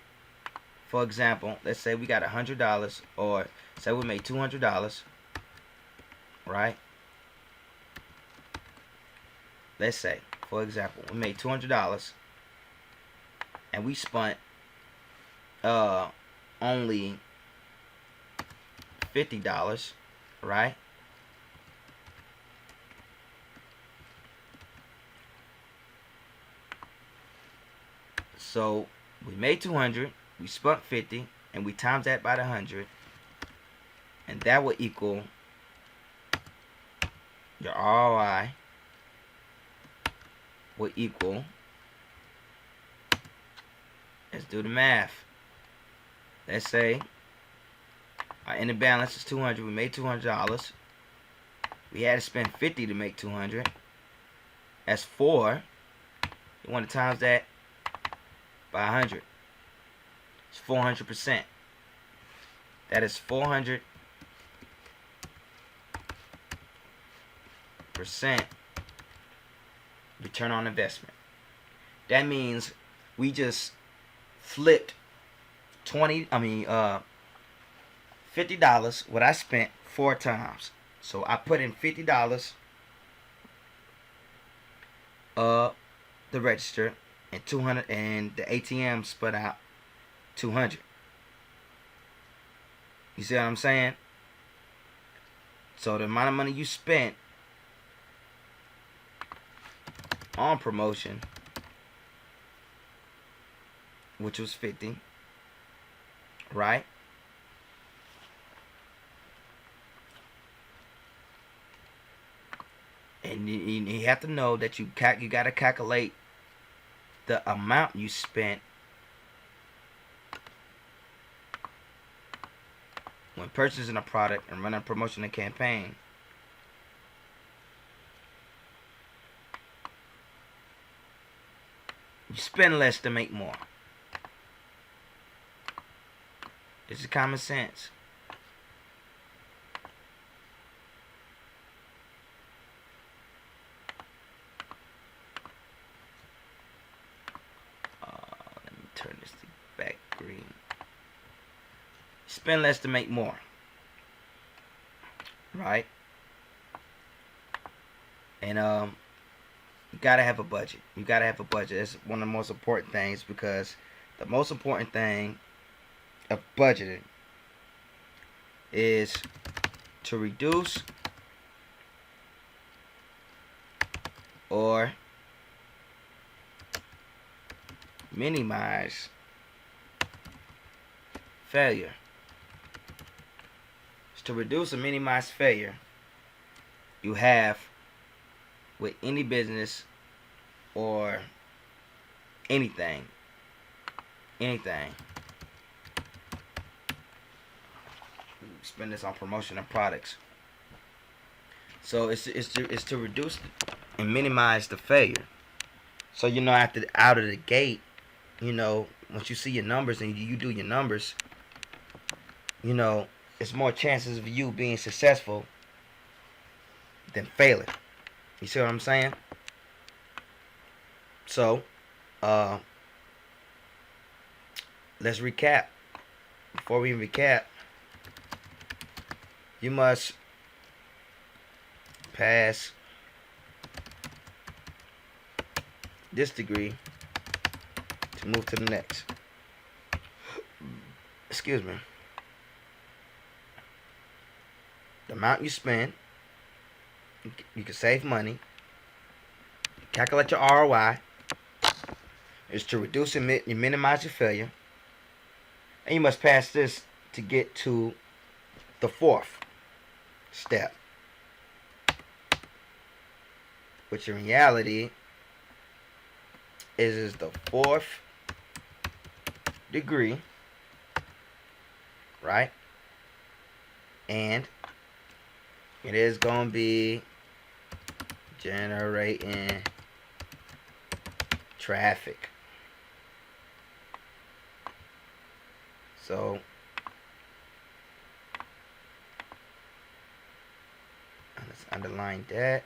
For example, let's say we got $100, or say we made $200, right? Let's say, for example, we made $200 and we spent only $50, right? So we made 200, we spent 50, and we times that by the 100, and that will equal your ROI will equal, let's do the math. Let's say our ending balance is 200. We made $200. We had to spend 50 to make 200. That's 4. You want to times that by 100. It's 400%. That is 400% return on investment. That means we just flipped $50 what I spent 4 times. So I put in $50 the register, and 200, and the ATM split out 200. You see what I'm saying? So the amount of money you spent on promotion, which was 50, right? And you have to know that you got to calculate the amount you spent when purchasing a product and running a promotional campaign. You spend less to make more. This is common sense. Let me turn this to back green. Spend less to make more. Right? And you gotta have a budget. You gotta have a budget. That's one of the most important things, because the most important thing of budgeting is to reduce or minimize failure. It's to reduce or minimize failure you have with any business or anything. Spend this on promotion of products. So it's to reduce and minimize the failure. So out of the gate, once you see your numbers and you do your numbers, it's more chances of you being successful than failing. You see what I'm saying? So, let's recap. Before we recap, you must pass this degree to move to the next. Excuse me. The amount you spend, you can save money. Calculate your ROI. Is to reduce and minimize your failure. And you must pass this to get to the fourth step, which in reality is the fourth degree, right? And it is going to be generating traffic. So let's underline that.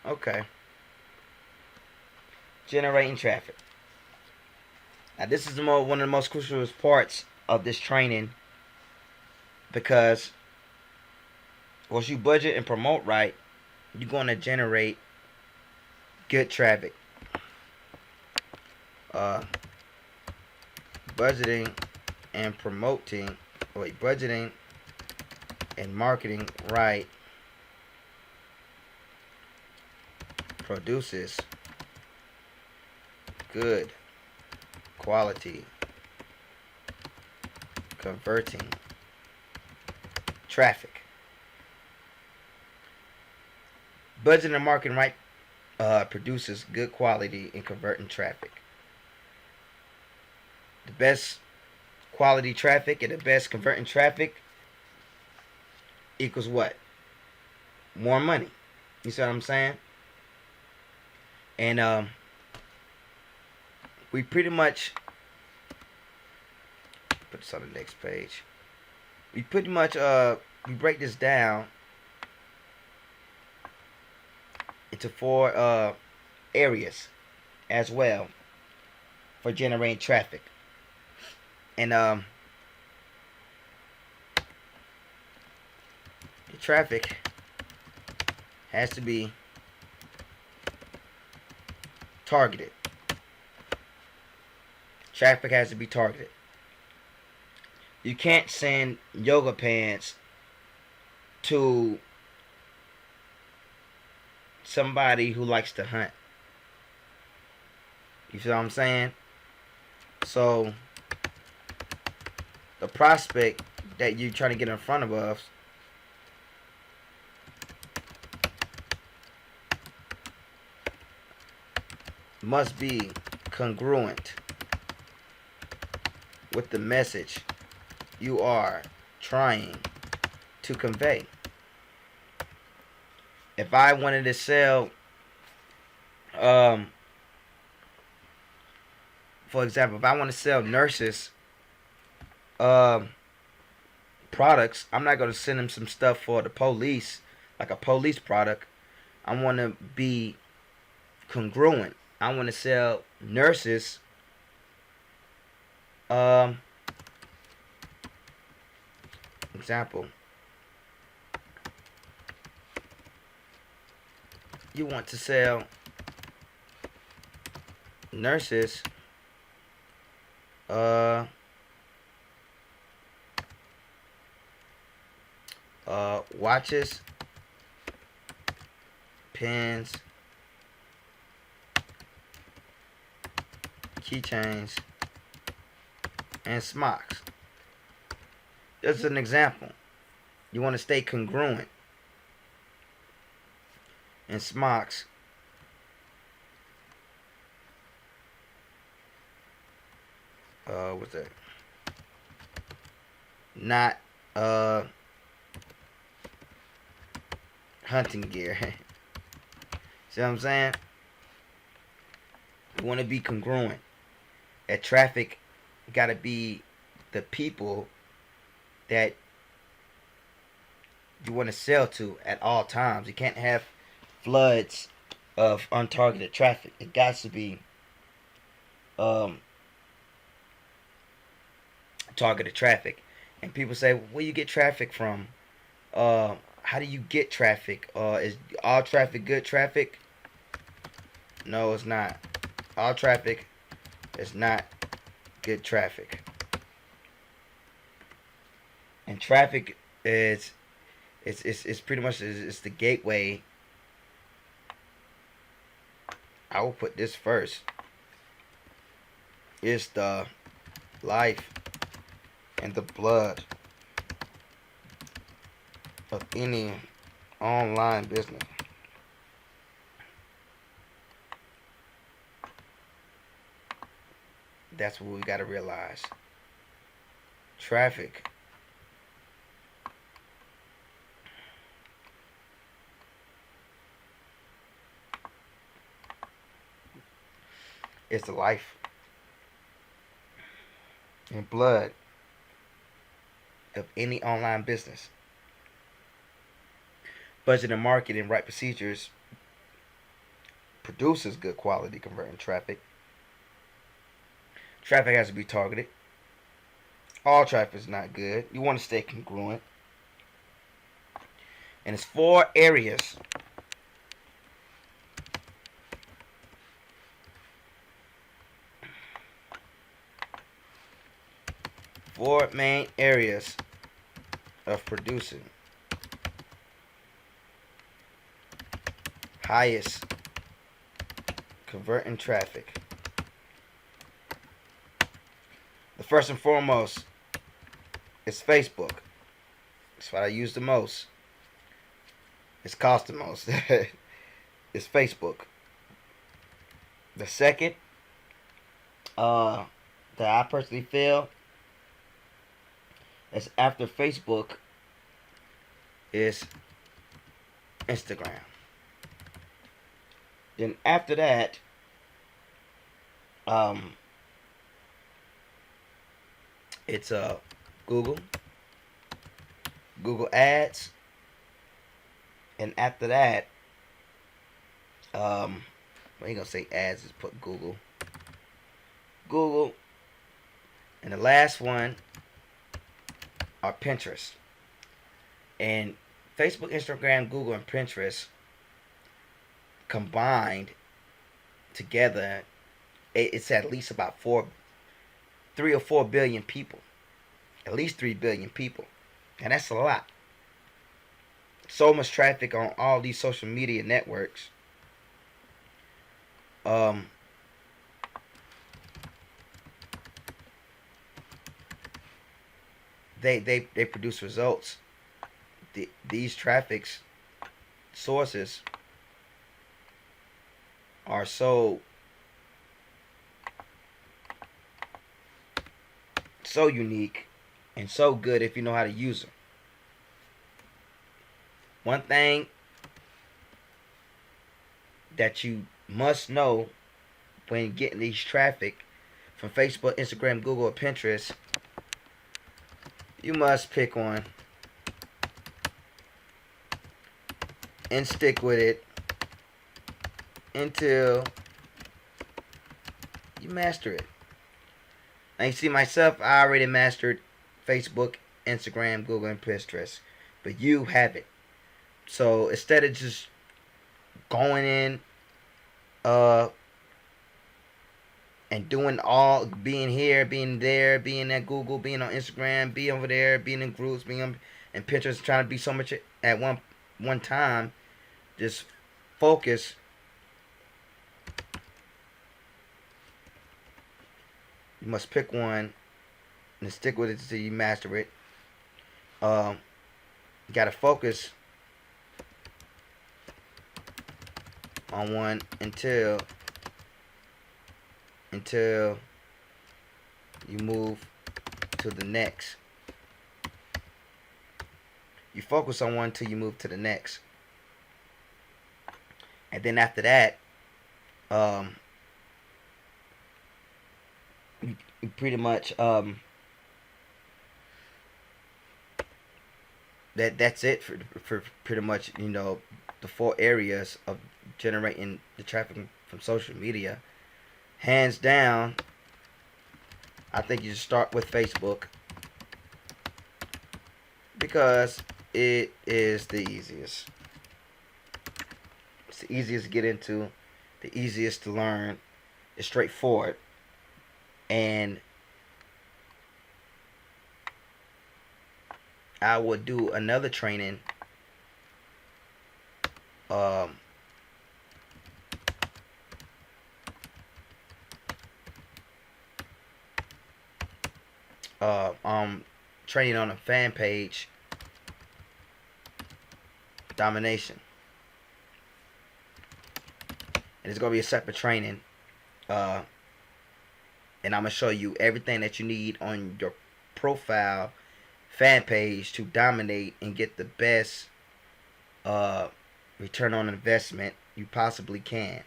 Okay. Generating traffic. Now this is one of the most crucial parts of this training, because once you budget and promote right, you're going to generate good traffic. Budgeting and marketing right produces good quality converting traffic. Budgeting and marketing right produces good quality in converting traffic. The best quality traffic and the best converting traffic equals what? More money. You see what I'm saying? And we pretty much put this on the next page. We pretty much we break this down into 4 areas as well for generating traffic. And the traffic has to be targeted. Traffic has to be targeted. You can't send yoga pants to somebody who likes to hunt. You see what I'm saying? So the prospect that you're trying to get in front of us must be congruent with the message you are trying to convey. If I wanted to sell, for example, if I want to sell nurses products, I'm not going to send them some stuff for the police, like a police product. I want to be congruent. I want to sell nurses example, you want to sell nurses watches, pens, keychains, and smocks. Just an example. You want to stay congruent. And smocks, what's that? Not hunting gear. See what I'm saying? You want to be congruent. That traffic got to be the people that you want to sell to at all times. You can't have floods of untargeted traffic. It got to be targeted traffic. And people say, where you get traffic from? How do you get traffic? Is all traffic good traffic? No, it's not. All traffic is not good traffic. And traffic is it's pretty much it's the gateway. I will put this first. It's the life and the blood of any online business. That's what we got to realize. Traffic is the life and blood of any online business. Budget and marketing, right procedures produces good quality converting traffic. Traffic has to be targeted. All traffic is not good. You want to stay congruent. And it's 4 areas. Four main areas of producing highest converting traffic. The first and foremost is Facebook. It's what I use the most. It's cost the most. It's Facebook. The second, that I personally feel is after Facebook is Instagram. Then after that, Um, it's Google, Google Ads, and after that, I ain't gonna say ads. Just put Google, Google, and the last one are Pinterest. And Facebook, Instagram, Google, and Pinterest combined together, it's at least about 3 or 4 billion people. At least 3 billion people. And that's a lot. So much traffic on all these social media networks. Um, they produce results. These traffic sources are so unique and so good if you know how to use them. One thing that you must know when getting these traffic from Facebook, Instagram, Google, or Pinterest, you must pick one and stick with it until you master it. Now you see myself, I already mastered Facebook, Instagram, Google, and Pinterest, but you haven't. So instead of just going in and doing all, being here, being there, being at Google, being on Instagram, being over there, being in groups, being on and Pinterest, trying to be so much at one time, just focus. You must pick one and stick with it until you master it. You gotta focus on one until you move to the next. You focus on one until you move to the next. And then after that, you pretty much that's it for pretty much, you know, the 4 areas of generating the traffic from social media. Hands down, I think you should start with Facebook because it is the easiest. It's the easiest to get into, the easiest to learn. It's straightforward. And I will do another training training on a fan page domination, and it's gonna be a separate training, and I'm gonna show you everything that you need on your profile fan page to dominate and get the best return on investment you possibly can,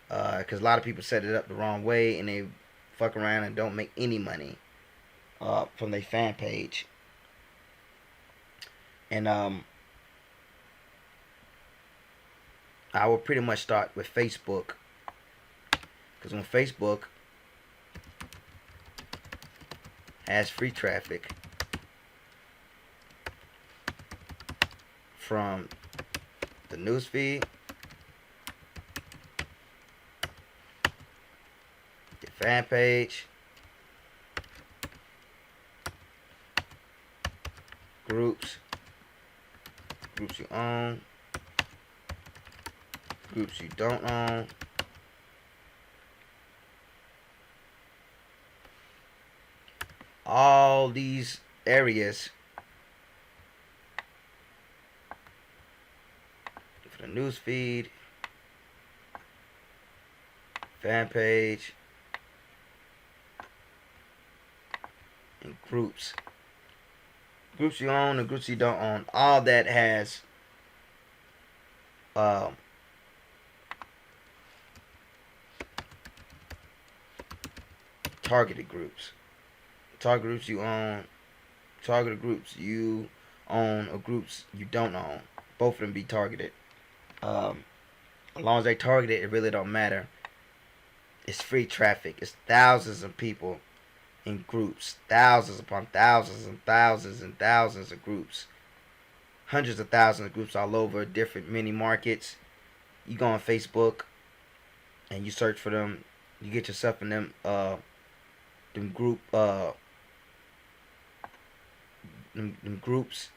because a lot of people set it up the wrong way and they fuck around and don't make any money from their fan page. And I will pretty much start with Facebook, because when Facebook has free traffic from the newsfeed, your fan page, groups you own, groups you don't own, all these areas for the news feed, fan page, and groups you own and groups you don't own. All that has targeted groups. Targeted groups you own. Targeted groups you own, or groups you don't own. Both of them be targeted. Um, as long as they targeted, it really don't matter. It's free traffic. It's thousands of people in groups, thousands upon thousands and thousands and thousands of groups, hundreds of thousands of groups all over different mini markets. You go on Facebook and you search for them. You get yourself in them group them groups,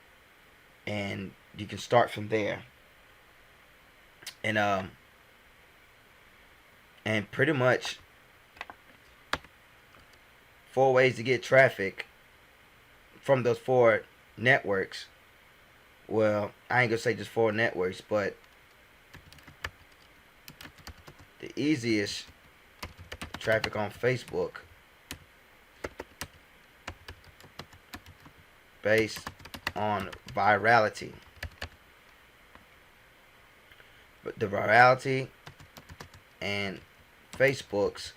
and you can start from there. And pretty much 4 ways to get traffic from those 4 networks. Well, I ain't gonna say just 4 networks, but the easiest traffic on Facebook based on virality. But the virality and Facebook's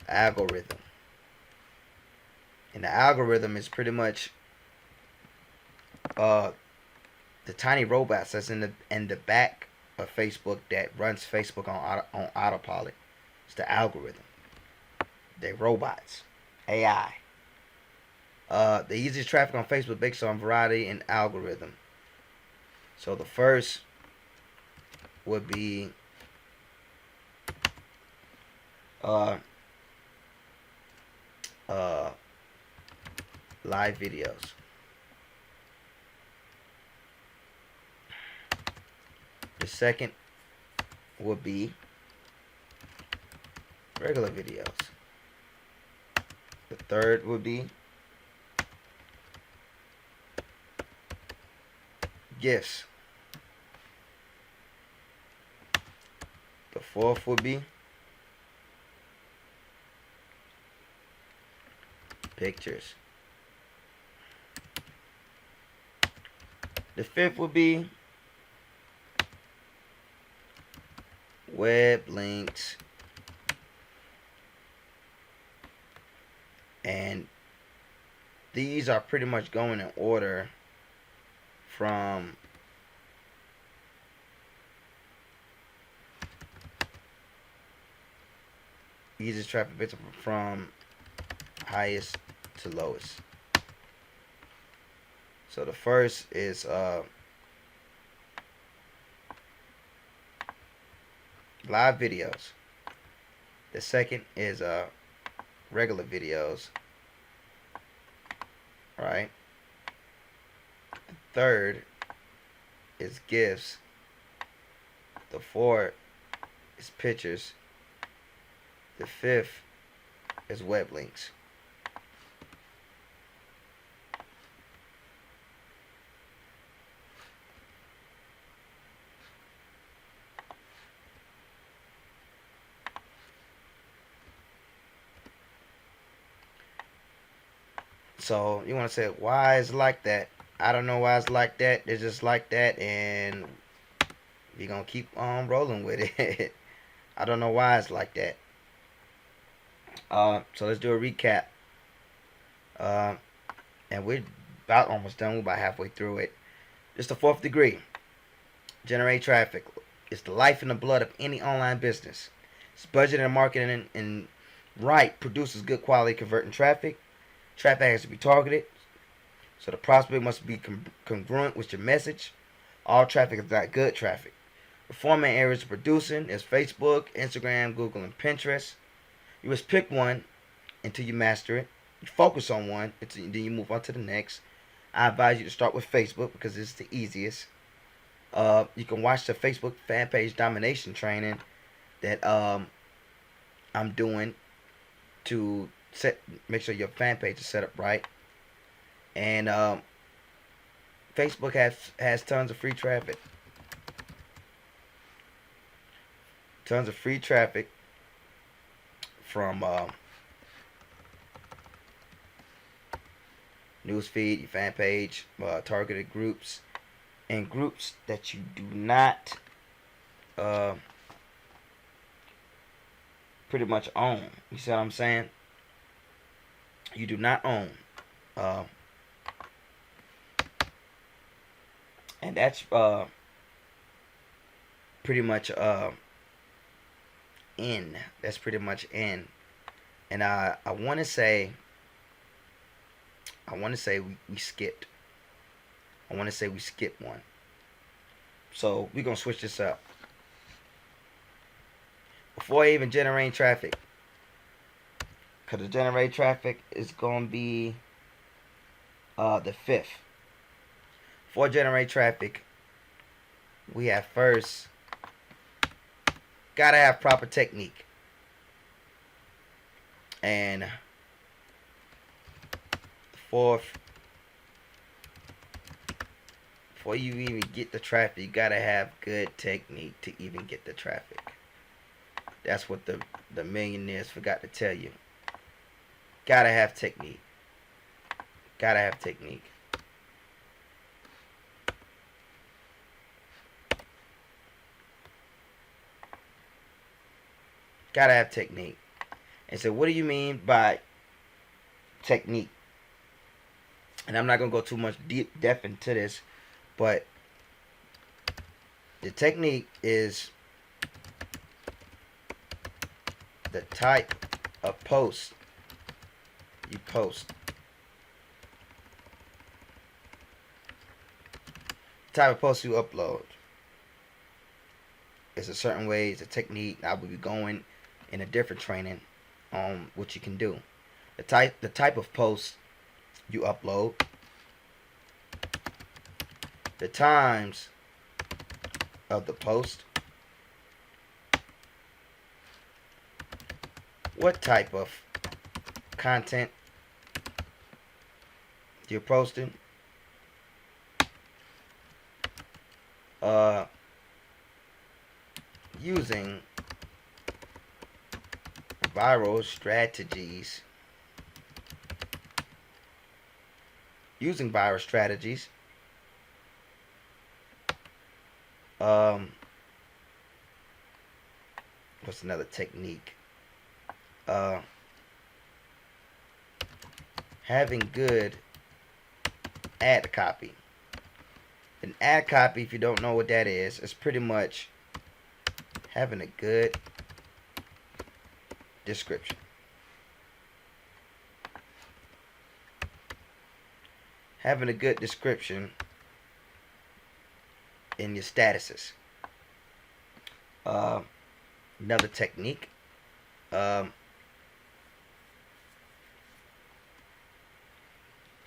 algorithm. And the algorithm is pretty much the tiny robots that's in the back of Facebook that runs Facebook on autopilot. It's the algorithm. They're robots, AI. The easiest traffic on Facebook based on variety and algorithm. So the first would be live videos. The second would be regular videos. The third would be GIFs. The fourth would be pictures. The fifth would be web links. And these are pretty much going in order from easiest traffic bits from highest to lowest. So the first is live videos. The second is regular videos. Right? The third is GIFs. The fourth is pictures. The fifth is web links. So you want to say, why is it like that? I don't know why it's like that. It's just like that, and we're going to keep on rolling with it. I don't know why it's like that. So let's do a recap. And we're about almost done. We're about halfway through it. It's the fourth degree. Generate traffic. It's the life and the blood of any online business. It's budgeting and marketing and right produces good quality converting traffic. Traffic has to be targeted, so the prospect must be congruent with your message. All traffic is not good traffic. The 4 main areas of producing is Facebook, Instagram, Google, and Pinterest. You must pick one until you master it. You focus on one, then you move on to the next. I advise you to start with Facebook because it's the easiest. You can watch the Facebook fan page domination training that I'm doing to make sure your fan page is set up right. And Facebook has tons of free traffic. Tons of free traffic from newsfeed, your fan page, targeted groups, and groups that you do not pretty much own. You see what I'm saying? You do not own. Uh, and that's pretty much in. That's pretty much in. And I want to say, we skipped. I want to say we skipped one. So we're gonna switch this up. Before even generating traffic, because the generate traffic is gonna be the fifth. For generate traffic, we have first gotta have proper technique. And fourth, before you even get the traffic, you gotta have good technique to even get the traffic. That's what the millionaires forgot to tell you. Gotta have technique. Gotta have technique. Gotta have technique. And so what do you mean by technique? And I'm not gonna go too much depth into this, but the technique is the type of post you post. The type of post you upload. It's a certain way, it's a technique. I will be going in a different training on what you can do. The type of post you upload, the times of the post, what type of content you're posting, using viral strategies. Using viral strategies. What's another technique? Having good ad copy. An ad copy, if you don't know what that is pretty much having a good description. Having a good description in your statuses. Another technique. I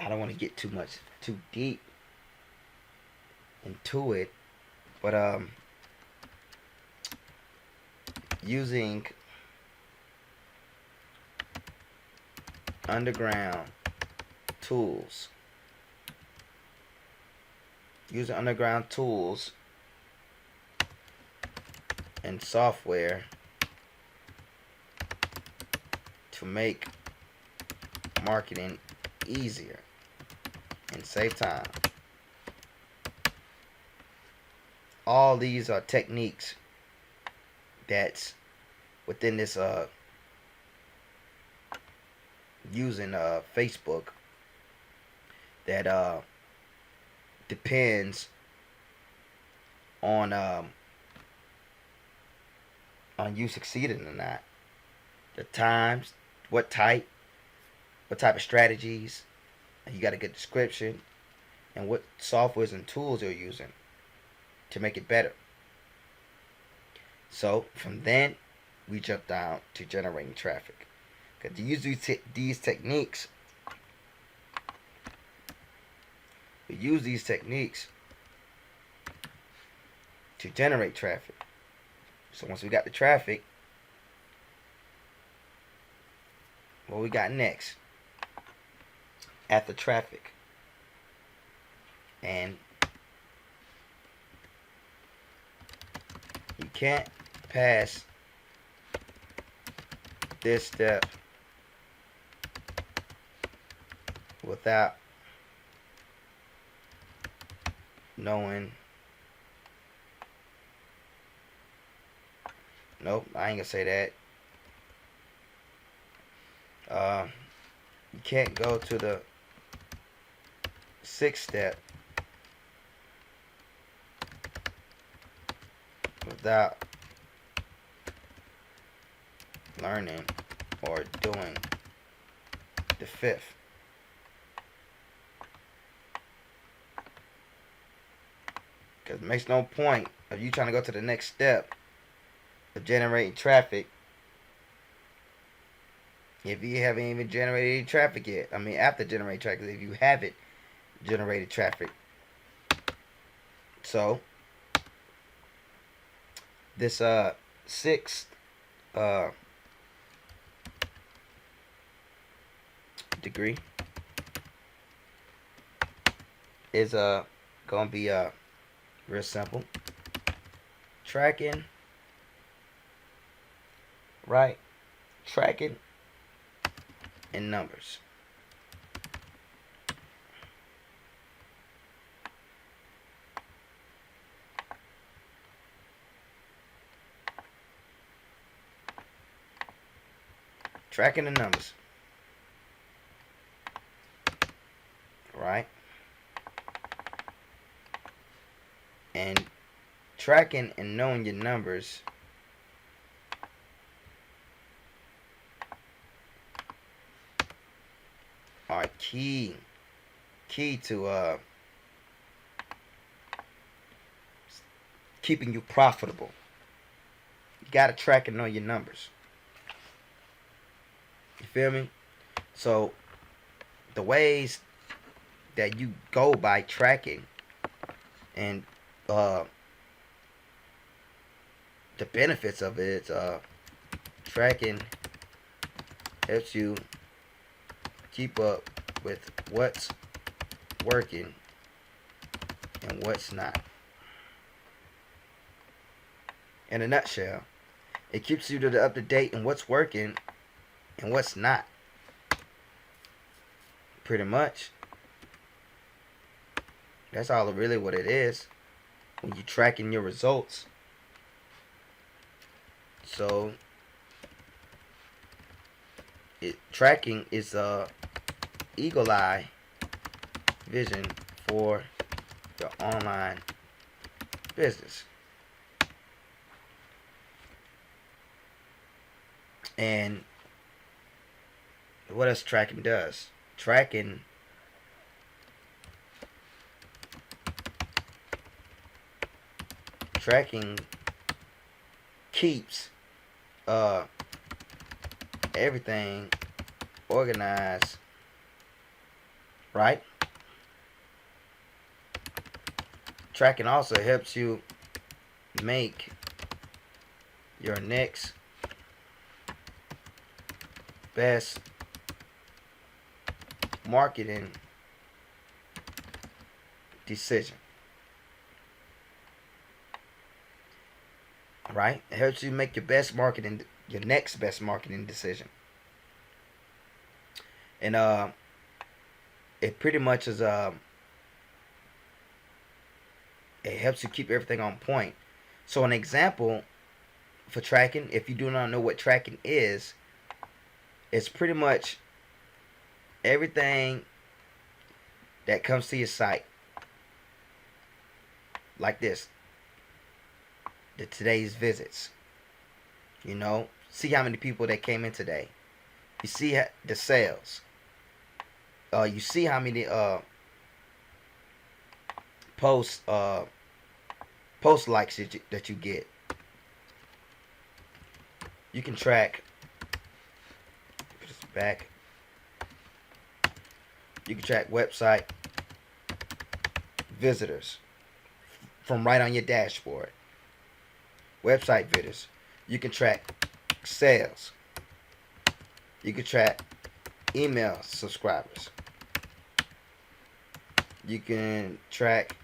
don't want to get too deep into it, but using underground tools. Using underground tools and software to make marketing easier and save time. All these are techniques that's within this using Facebook that depends on you succeeding or not. The times, what type of strategies, and you got a good description, and what softwares and tools you're using to make it better. So from then, we jump down to generating traffic. Because to use these techniques, to generate traffic. So once we got the traffic, what we got next after traffic? And you can't pass this step without knowing. Nope, I ain't gonna say that. You can't go to the 6th step without learning or doing the 5th. Because it makes no point of you trying to go to the next step of generating traffic if you haven't even generated any traffic yet. I mean, after generating traffic, if you haven't generated traffic. So, this 6th degree is gonna be real simple. Tracking, right? Tracking in numbers. Tracking the numbers. Right? And tracking and knowing your numbers are key to keeping you profitable. You gotta track and know your numbers. You feel me? So the ways that you go by tracking and the benefits of it is tracking helps you keep up with what's working and what's not. In a nutshell, it keeps you up to date in what's working and what's not. Pretty much. That's all really what it is when you're tracking your results. So tracking is a eagle eye vision for your online business. And what else tracking does? Tracking keeps everything organized, right? Tracking also helps you make your next best marketing decision. Right? It helps you make your next best marketing decision. And it pretty much is it helps you keep everything on point. So an example for tracking, if you do not know what tracking is, it's pretty much everything that comes to your site. Like this. Today's visits. You know, see how many people that came in today. You see the sales. You see how many post likes that you get. You can track. Put this back. You can track website visitors from right on your dashboard. Website visitors. You can track sales. You can track email subscribers. You can track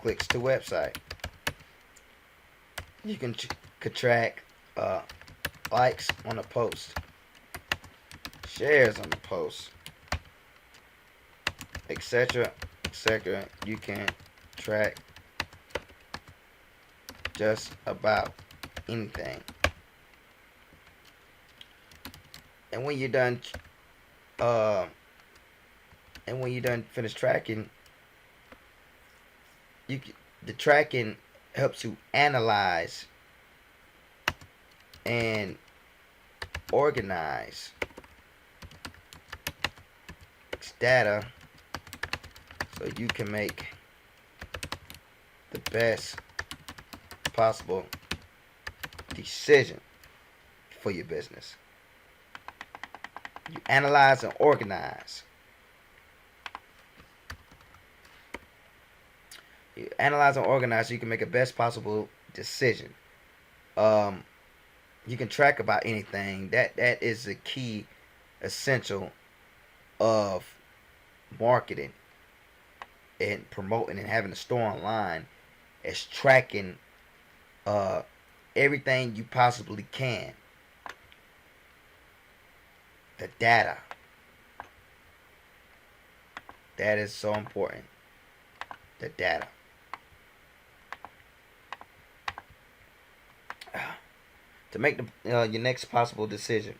clicks to website. You can track likes on a post, shares on the post, etc., etc. You can track just about anything. And when you're done, uh, and when you're done finish tracking, you the tracking helps you analyze and organize data so you can make the best possible decision for your business. You analyze and organize. You analyze and organize so you can make a best possible decision. You can track about anything. That is the key essential of marketing and promoting and having a store online, is tracking everything you possibly can. The data. That is so important. The data. To make your next possible decision.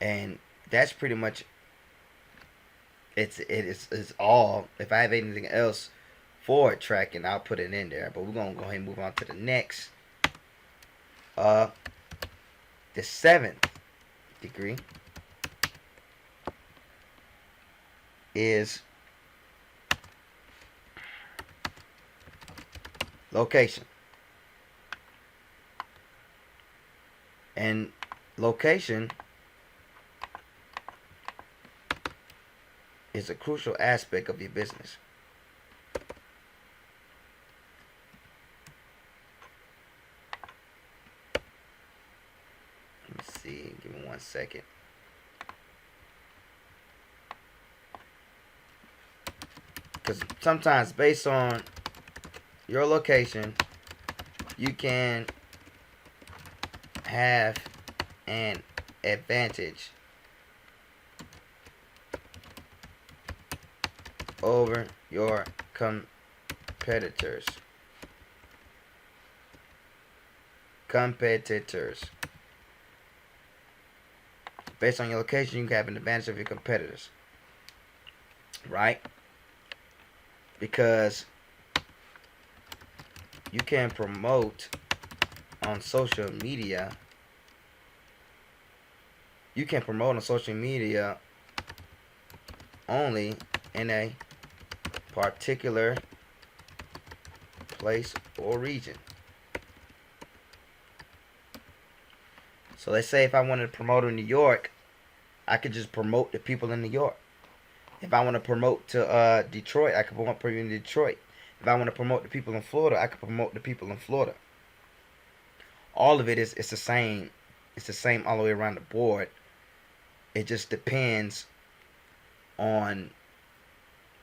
And that's pretty much it's all. If I have anything else for tracking, I'll put it in there. But we're gonna go ahead and move on to the next. The 7th degree is location. And location is a crucial aspect of your business. Let me see. Give me 1 second. Because sometimes based on your location, you can have an advantage over your competitors. Based on your location, you can have an advantage of your competitors. Right? Because you can promote on social media. You can promote on social media only in a particular place or region. So let's say if I wanted to promote in New York, I could just promote the people in New York. If I want to promote to Detroit, I could promote people in Detroit. If I want to promote the people in Florida, I could promote the people in Florida. All of it is it's the same. It's the same all the way around the board. It just depends on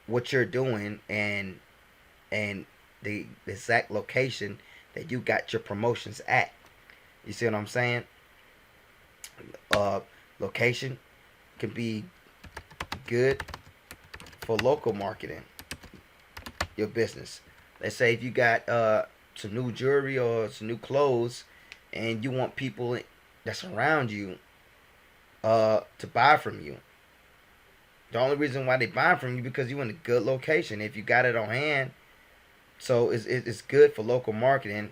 what you're doing and the exact location that you got your promotions at. You see what I'm saying? Location can be good for local marketing your business. Let's say if you got some new jewelry or some new clothes and you want people that's around you to buy from you. The only reason why they buy from you because you're in a good location. If you got it on hand, so it's good for local marketing,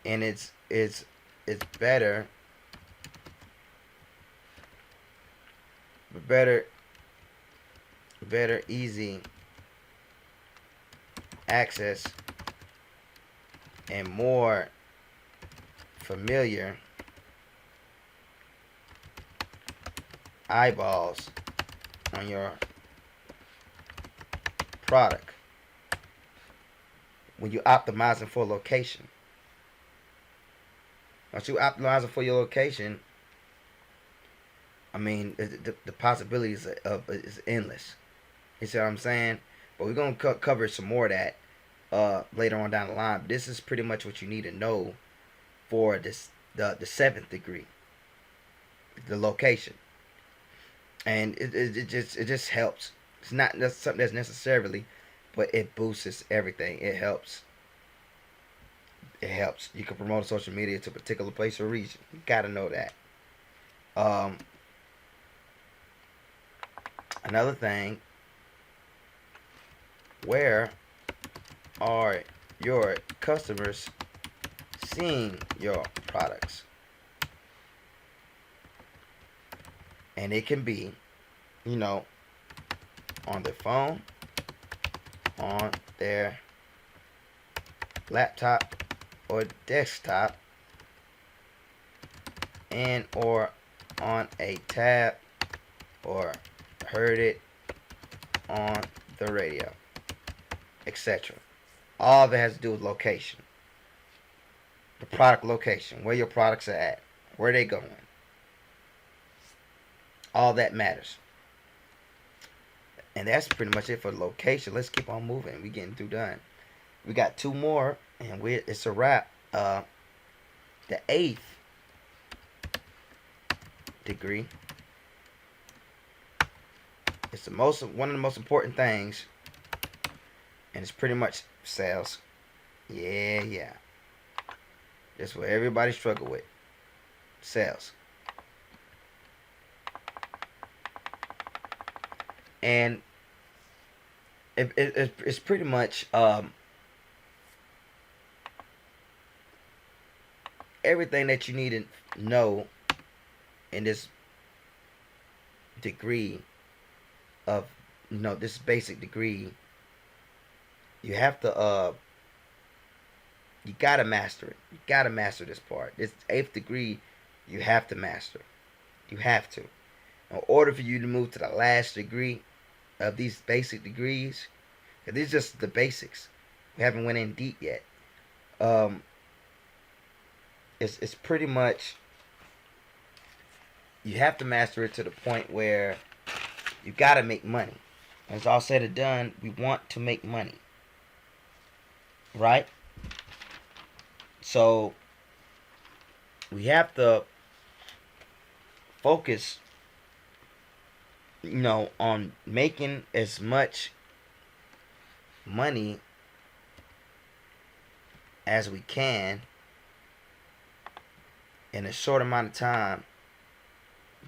and it's better easy access and more familiar eyeballs on your product when you optimizing for location. Once you optimizing for your location, I mean the possibilities of is endless. You see what I'm saying? But we're gonna cover some more of that later on down the line. But this is pretty much what you need to know for this the 7th degree, the location. And it just helps. It's not something that's necessarily, but it boosts everything. It helps. It helps. You can promote on social media to a particular place or region. You gotta know that. Um, Another thing, where are your customers seeing your products? And it can be, you know, on their phone, on their laptop or desktop, and or on a tab, or heard it on the radio, etc. All that has to do with location. The product location, where your products are at, where they going. All that matters. And that's pretty much it for the location. Let's keep on moving. We getting through done. We got two more, and it's a wrap. The eighth degree. It's one of the most important things, and it's pretty much sales. Yeah. That's what everybody struggle with. Sales. And it's pretty much everything that you need to know in this degree of, this basic degree. You have to you gotta master it. You gotta master this part. This eighth degree, you have to master. You have to. In order for you to move to the last degree of these basic degrees, because these are just the basics. We haven't went in deep yet. It's pretty much, you have to master it to the point where you gotta make money. When it's all said and done, we want to make money, right? So we have to focus, on making as much money as we can in a short amount of time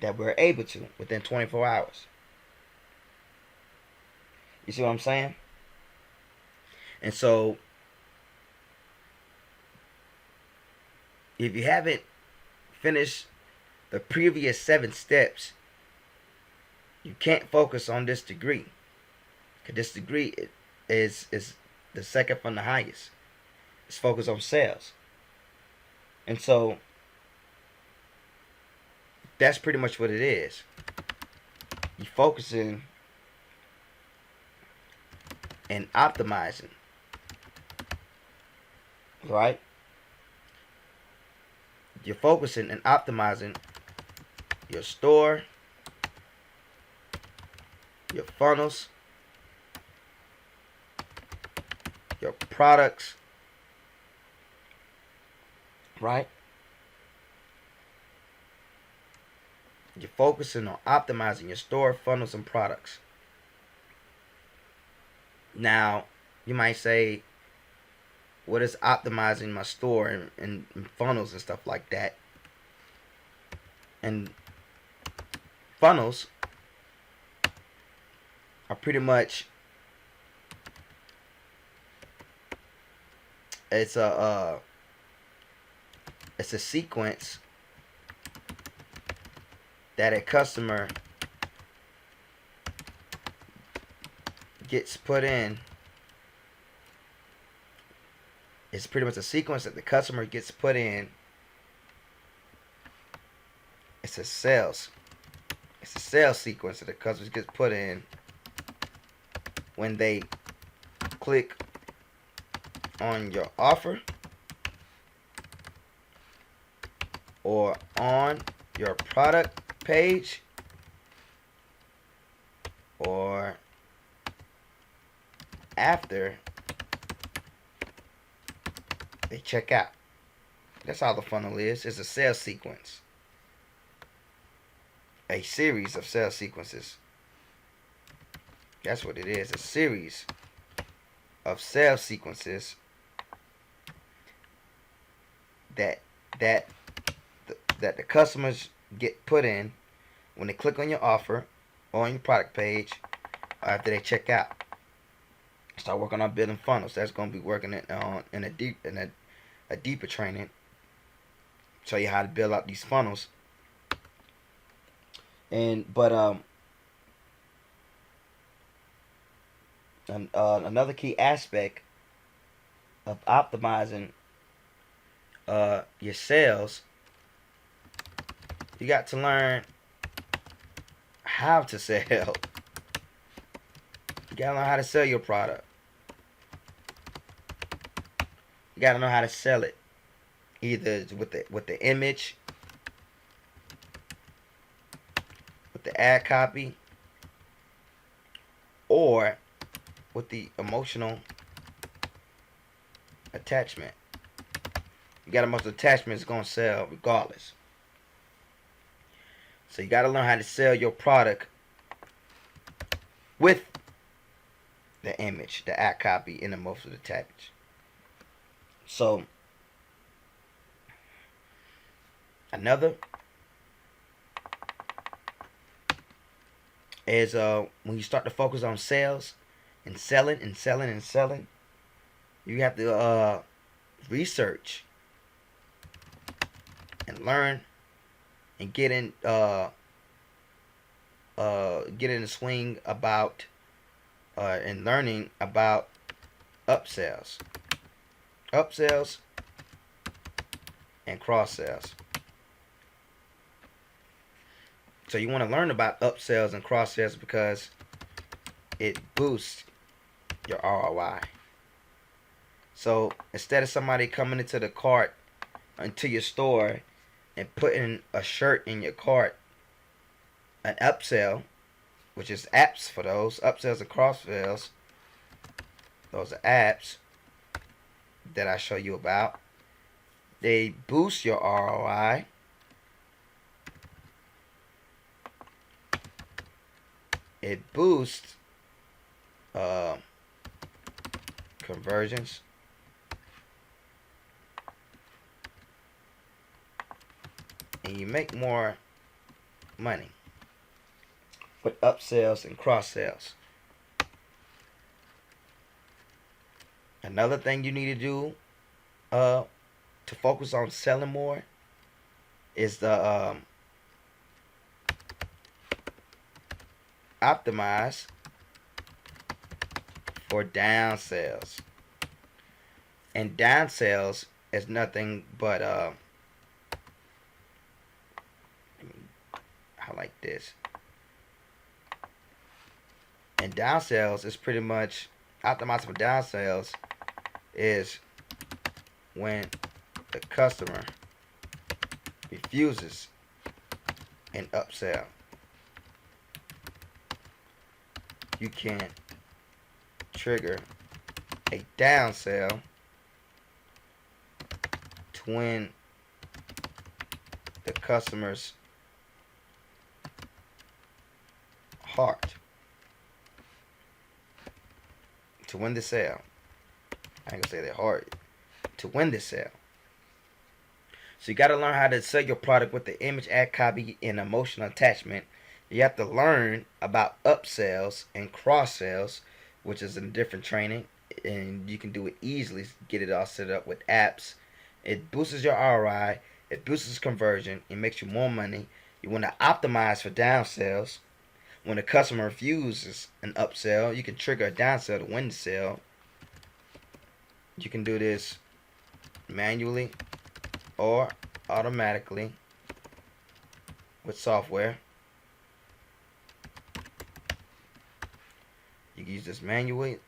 that we're able to, within 24 hours. You see what I'm saying? And so, if you haven't finished the previous 7 steps, you can't focus on this degree. Because this degree is the second from the highest. It's focused on sales. And so, that's pretty much what it is. You're focusing and optimizing. Right? You're focusing and optimizing your store, your funnels, your products, right? You're focusing on optimizing your store, funnels, and products. Now, you might say, what is optimizing my store and funnels and stuff like that? And funnels are pretty much, it's a sequence that a customer gets put in. It's pretty much a sequence that the customer gets put in. It's a sales sequence that the customer gets put in when they click on your offer or on your product page or after they check out. That's how the funnel is. It's a sales sequence. A series of sales sequences. That's what it is. A series of sales sequences that the customers get put in when they click on your offer or on your product page after they check out. Start working on building funnels. That's going to be working in a deeper training. Show you how to build out these funnels. Another key aspect of optimizing your sales, you got to learn how to sell. You gotta learn how to sell your product. You gotta know how to sell it, either with the image, with the ad copy, or with the emotional attachment. You got emotional attachment, it's gonna sell regardless. So you gotta learn how to sell your product with the image, the ad copy, and the emotional attachment. So another is when you start to focus on sales and selling and selling and selling, you have to research and learn and get in the swing about and learning about upsells and cross sales. So you want to learn about upsells and cross sales because it boosts your ROI. So instead of somebody coming into the cart, into your store, and putting a shirt in your cart, an upsell, which is apps for those upsells and cross sales, those are apps that I show you about. They boost your ROI. It boosts conversions. And you make more money with upsells and cross sales. Another thing you need to do to focus on selling more is the optimize for down sales. And down sales is nothing but I like this. And down sales is pretty much optimizing for down sales is when the customer refuses an upsell. You can trigger a downsell to win the customer's heart, to win the sale. I ain't gonna say their heart. To win the sale. So you got to learn how to sell your product with the image, ad copy, and emotional attachment. You have to learn about upsells and cross sales, which is a different training, and you can do it easily. Get it all set up with apps. It boosts your ROI. It boosts conversion. It makes you more money. You want to optimize for down sales. When a customer refuses an upsell, you can trigger a downsell to win the sale. You can do this manually or automatically with software. You can use this manually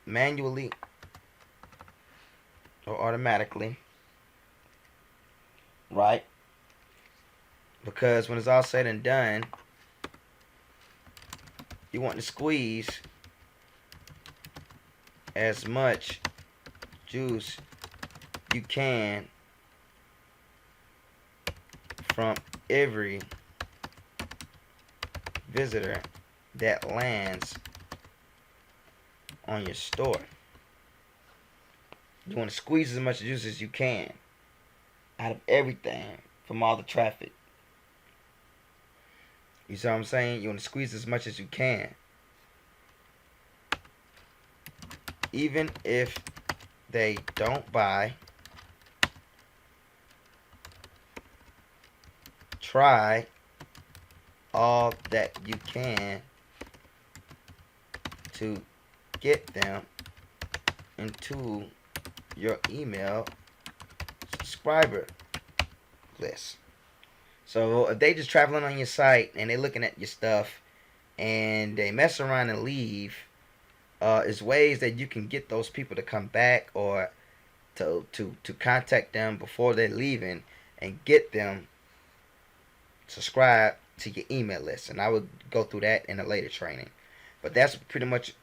or automatically, right? Because when it's all said and done, you want to squeeze as much juice you can from every visitor that lands on your store. You want to squeeze as much juice as you can out of everything from all the traffic. You see what I'm saying? You want to squeeze as much as you can. Even if they don't buy, try all that you can to get them into your email subscriber list. So if they just traveling on your site and they looking at your stuff and they mess around and leave, is ways that you can get those people to come back or to contact them before they're leaving and get them subscribe to your email list. And I would go through that in a later training. But that's pretty much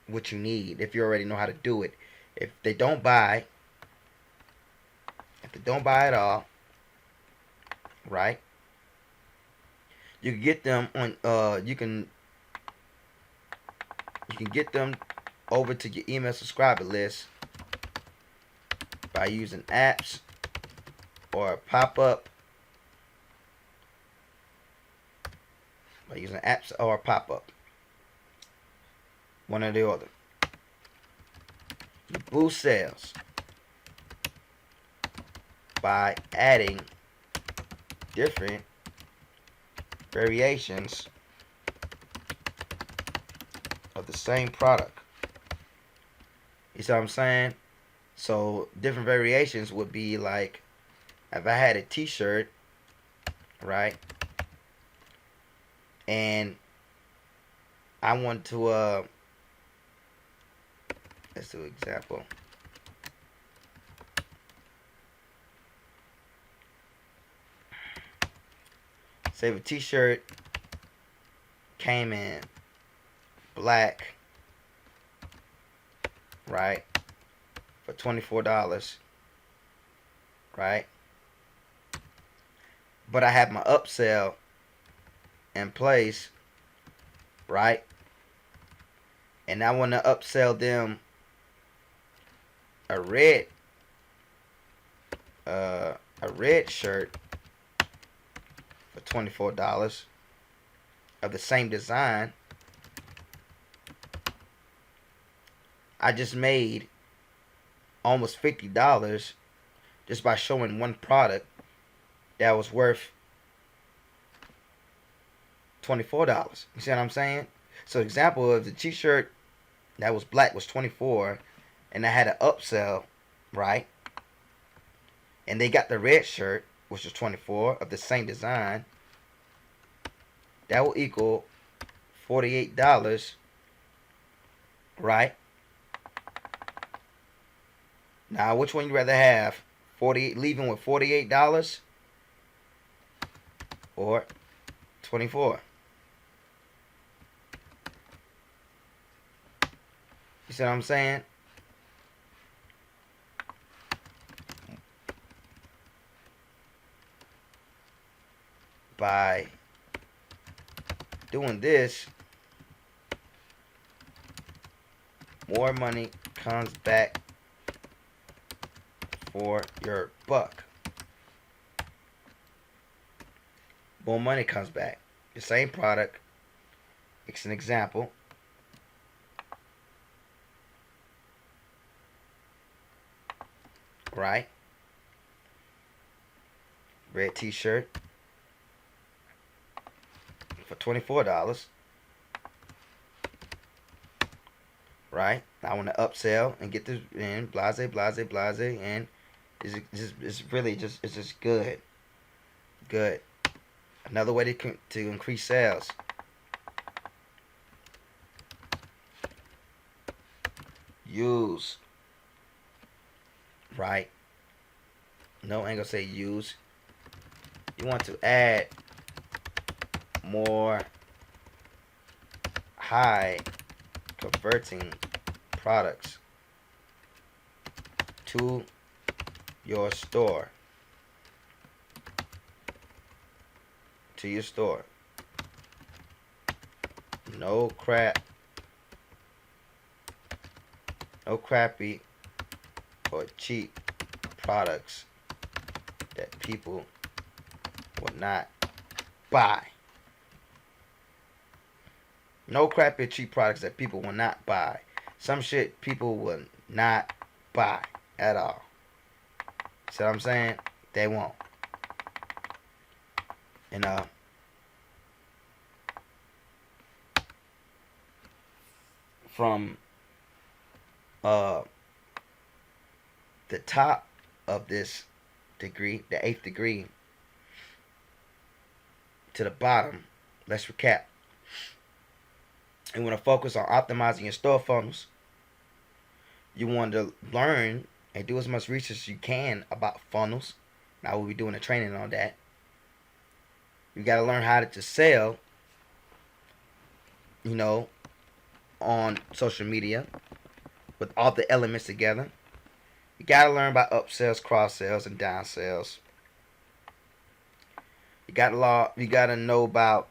what you need if you already know how to do it. If they don't buy at all, right? You can get them on you can get them over to your email subscriber list by using apps or a pop-up. By using apps or a pop-up. One or the other. You boost sales by adding different variations of the same product. You see what I'm saying? So different variations would be like, if I had a t-shirt, right, and I want to let's do an example. Say if a t-shirt came in black, right, for $24, right, but I have my upsell in place, right, and I want to upsell them a red shirt for $24 of the same design. I just made almost $50 just by showing one product that was worth $24. You see what I'm saying? So example of the t-shirt that was black was $24, and I had an upsell, right? And they got the red shirt, which was $24 of the same design. That will equal $48, right? Now, which one you rather have? Leaving with $48 or $24? You see what I'm saying? By doing this, more money comes back for your buck. More money comes back. The same product. It's an example. Right? Red t-shirt for $24. Right? I want to upsell and get this in, blase, and it's really just good. Good. Another way to increase sales. Use. Right? No, I ain't gonna say use. You want to add more high converting products to your store. To your store. No crappy or cheap products that people will not buy. No crappy cheap products that people will not buy. Some shit people will not buy at all. See what I'm saying? They won't. And from uh the top of this degree, the 8th degree, to the bottom, let's recap. You want to focus on optimizing your store funnels. You want to learn and do as much research as you can about funnels. Now we'll be doing a training on that. You got to learn how to sell, on social media with all the elements together. You got to learn about upsells, cross sales, and down sales. You got to know about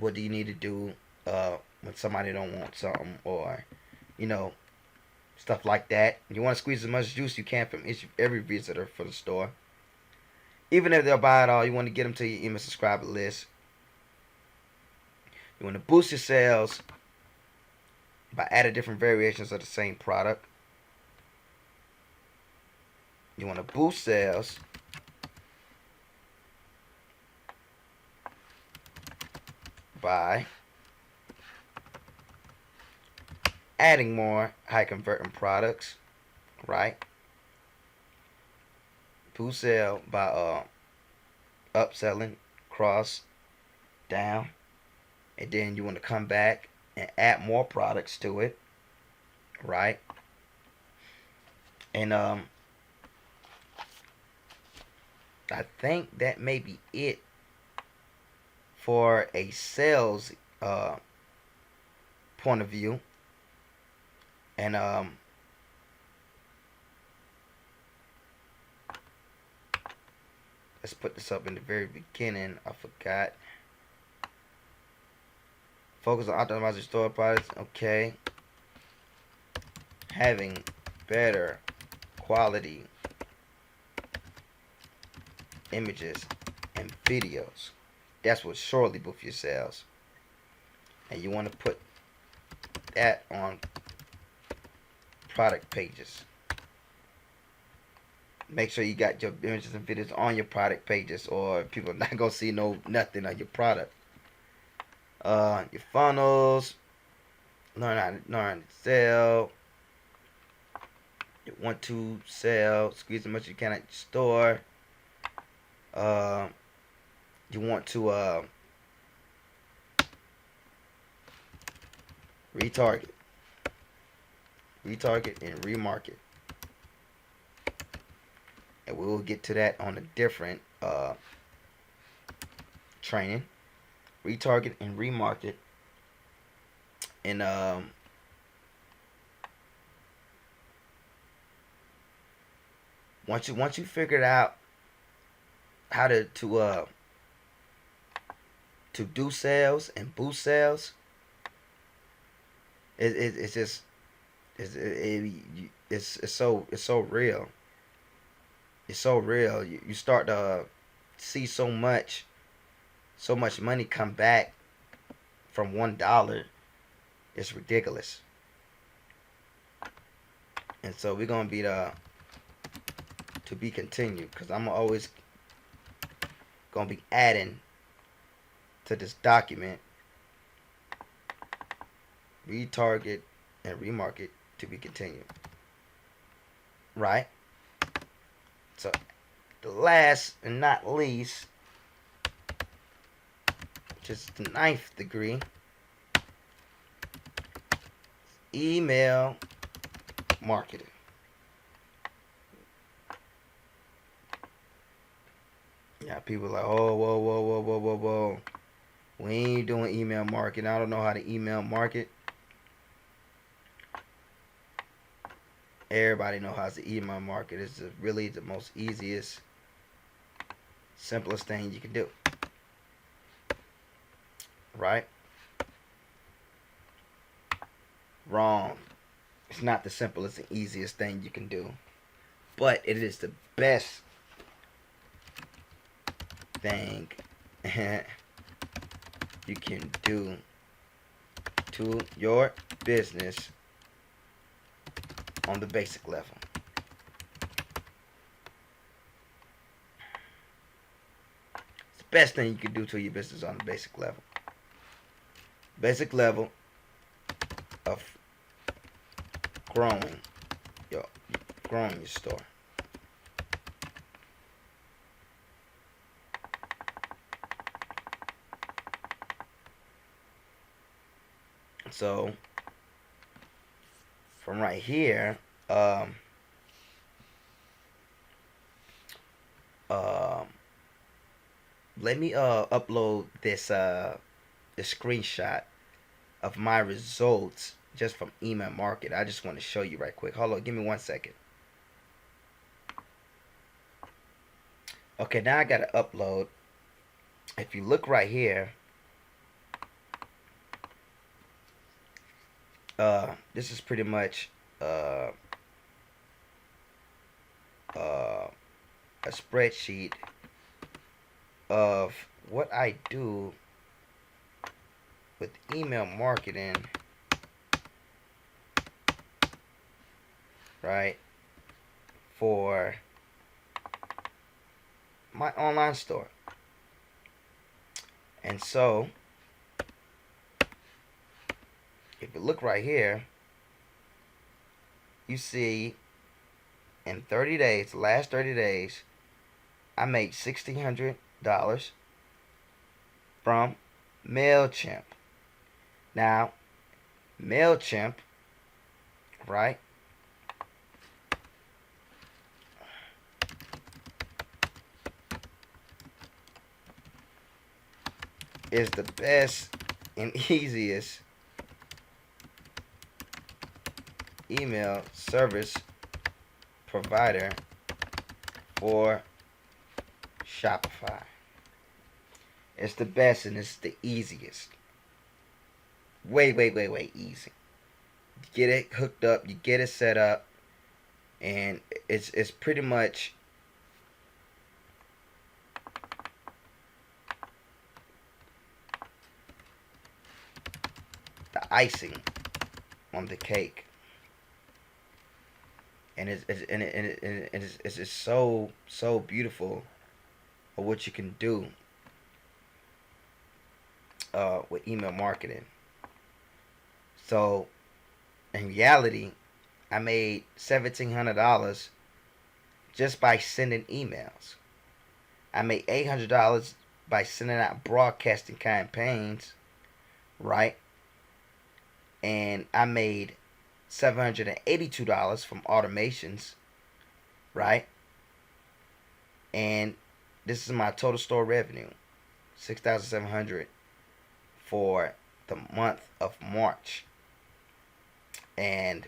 what do you need to do when somebody don't want something, or stuff like that. You want to squeeze as much juice you can from every visitor for the store. Even if they'll buy it all, you want to get them to your email subscriber list. You want to boost your sales by adding different variations of the same product. You want to boost sales by adding more high converting products, right? Boost sale by upselling, cross, down, and then you want to come back and add more products to it, right? And I think that may be it for a sales point of view. And let's put this up in the very beginning. I forgot. Focus on optimizing store products. Okay. Having better quality images and videos. That's what surely boosts your sales. And you want to put that on product pages. Make sure you got your images and videos on your product pages, or people are not gonna see nothing of your product. Your funnels. Learn how to sell. You want to sell. Squeeze as much as you can at your store. You want to retarget and remarket, and we will get to that on a different training. Retarget and remarket, and once you figured out how to do sales and boost sales, it's just it's so real. It's so real. You start to see so much money come back from $1. It's ridiculous. And so we're gonna be to be continued, because I'm always gonna be adding to this document. Retarget and remarket to be continued. Right? So the last and not least, which is the 9th degree, email marketing. Yeah, people are like, oh, whoa. We ain't doing email marketing. I don't know how to email market. Everybody knows how to email market. It's really the most easiest, simplest thing you can do. Right? Wrong. It's not the simplest and easiest thing you can do, but it is the best thing you can do to your business on the basic level. It's the best thing you can do to your business on the basic level. Basic level of growing your store. So from right here, let me upload this screenshot of my results just from email marketing. I just want to show you right quick. Hold on, give me 1 second. Okay, now I gotta upload. If you look right here, this is pretty much a spreadsheet of what I do with email marketing, right, for my online store. And so if you look right here, you see in 30 days, the last 30 days, I made $1,600 from MailChimp. Now, MailChimp, right, is the best and easiest email service provider for Shopify. It's the best and it's the easiest. Way easy. You get it hooked up, you get it set up, and it's pretty much the icing on the cake. And it's just so beautiful of what you can do with email marketing. So in reality, I made $1,700 just by sending emails. I made $800 by sending out broadcasting campaigns, right? And I made $782 from automations, right? And this is my total store revenue, $6,700 for the month of March. And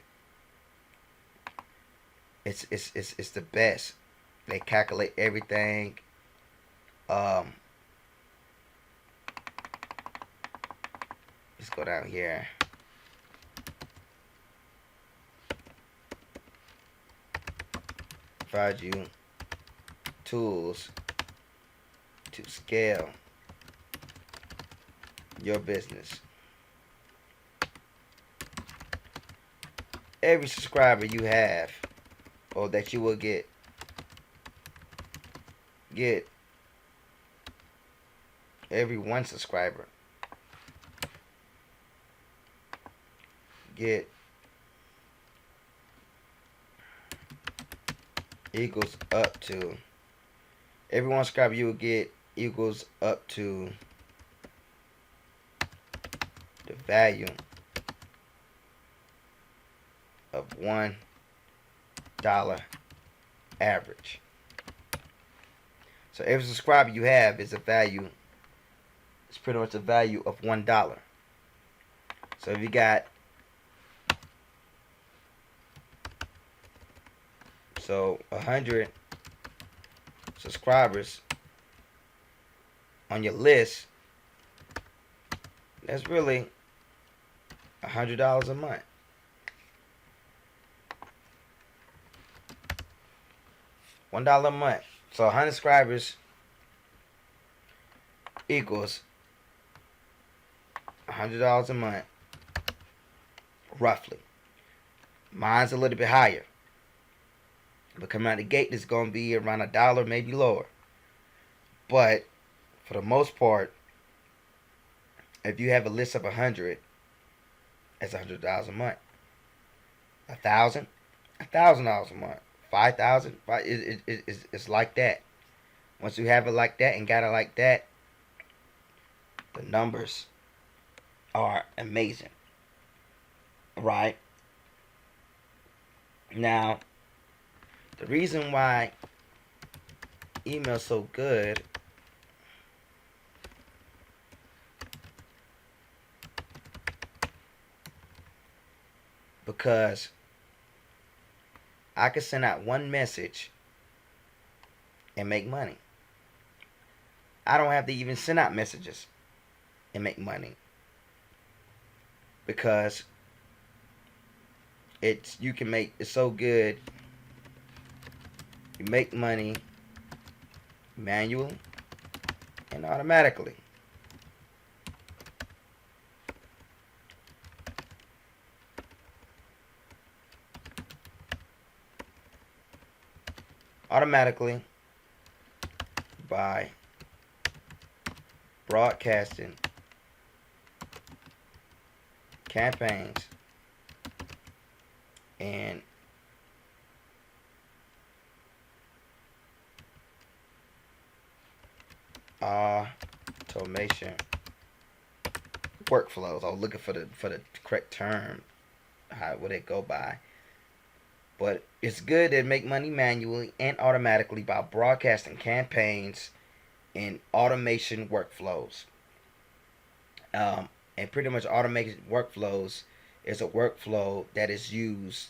it's the best. They calculate everything. Let's go down here. Provide you tools to scale your business. Every subscriber you have, or that you will get every one subscriber get equals up to, every one subscriber you will get equals up to the value of $1 average. So every subscriber you have is a value, it's pretty much a value of $1. So if you got, so 100 subscribers on your list, that's really $100 a month. $1 a month. So 100 subscribers equals $100 a month. roughly. Mine's a little bit higher. But coming out the gate, it's going to be around $1, maybe lower. But for the most part, if you have a list of 100, that's $100 a month. 1,000, $1,000 a month. 5,000, it's like that. Once you have it like that and got it like that, the numbers are amazing. Right? Now, the reason why email's so good because I can send out one message and make money. I don't have to even send out messages and make money because it's so good. You make money manually and automatically. Automatically by broadcasting campaigns and automation workflows. I was looking for the correct term. How would it go by? But it's good to make money manually and automatically by broadcasting campaigns and automation workflows. And pretty much automation workflows is a workflow that is used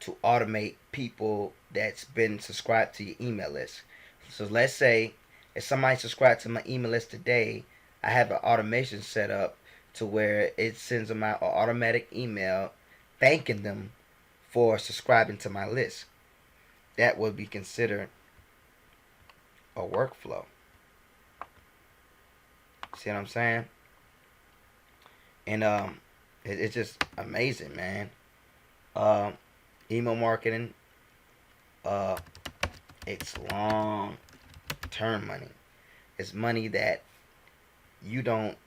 to automate people that's been subscribed to your email list. So let's say if somebody subscribed to my email list today, I have an automation set up to where it sends them out an automatic email thanking them for subscribing to my list. That would be considered a workflow. See what I'm saying? And it's just amazing, man. Email marketing, it's long term money. It's money that you don't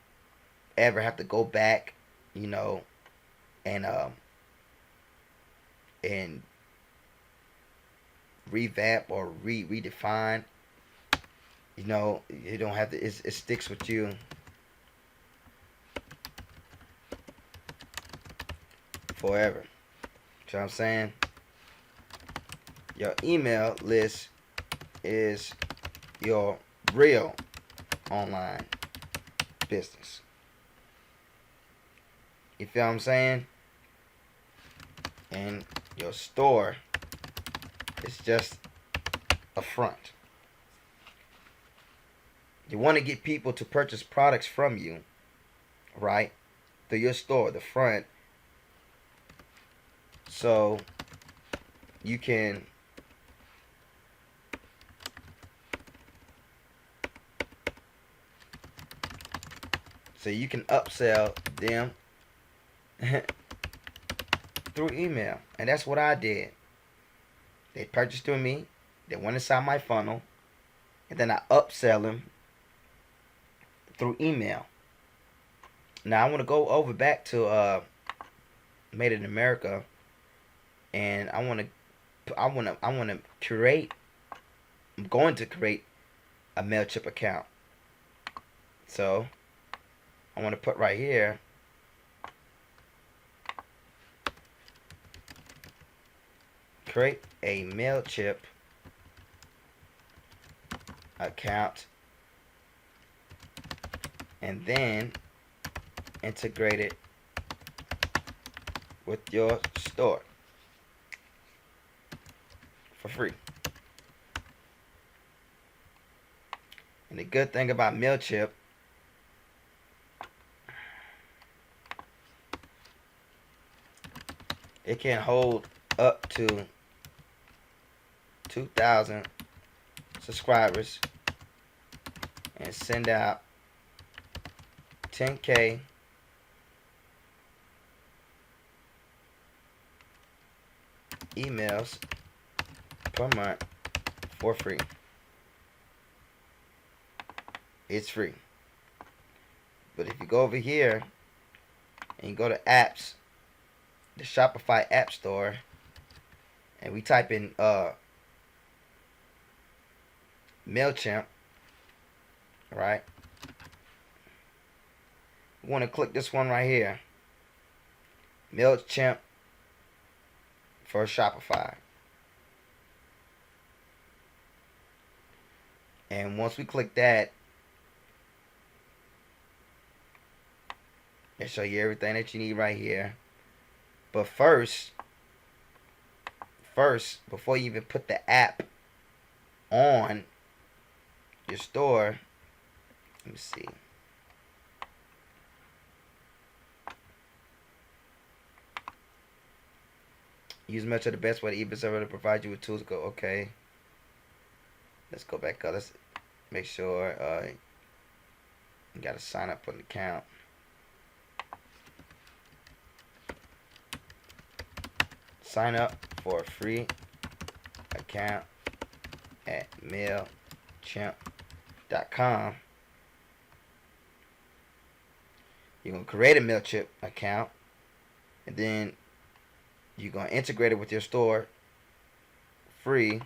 ever have to go back, and revamp or redefine. You don't have to. It sticks with you forever. You know what I'm saying? Your email list is your real online business. You feel what I'm saying? And your store is just a front. You want to get people to purchase products from you, right? Through your store, the front. So you can upsell them through email. And that's what I did. They purchased through me. They went inside my funnel. And then I upsell them through email. Now I want to go over back to Made in America, and I'm going to create a MailChimp account. So I want to put right here create a MailChimp account and then integrate it with your store for free. And the good thing about MailChimp, it can hold up to 2,000 subscribers and send out 10K emails per month for free. It's free. But if you go over here and you go to apps, the Shopify App Store, and we type in MailChimp, right? We want to click this one right here. MailChimp for Shopify. And once we click that, it'll show you everything that you need right here. But first, before you even put the app on your store, let me see. Use much of the best way to eBay server to provide you with tools to go. Okay. Let's go back up. Let's make sure you got to sign up for an account. Sign up for a free account at MailChimp.com. You're going to create a MailChimp account, and then you're going to integrate it with your store free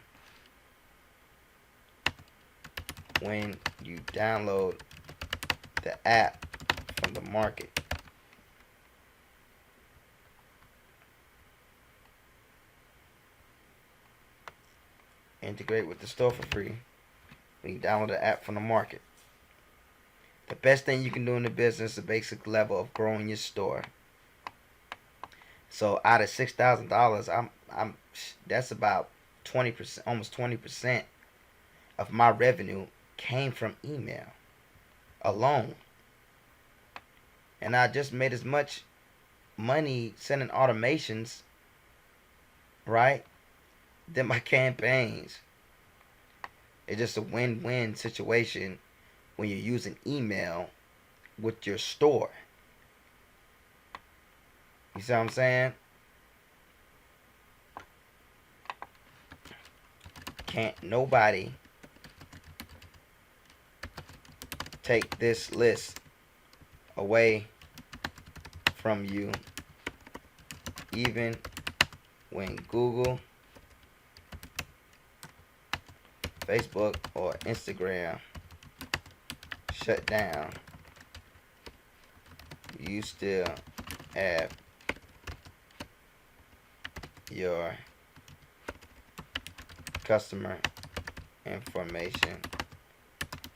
when you download the app from the market. Integrate with the store for free when you download the app from the market. The best thing you can do in the business is the basic level of growing your store. So out of $6,000, that's about 20%, almost 20% of my revenue came from email alone. And I just made as much money sending automations, right, than my campaigns. It's just a win-win situation when you're using email with your store. You see what I'm saying? Can't nobody take this list away from you, even when Google, Facebook, or Instagram shut down. You still have your customer information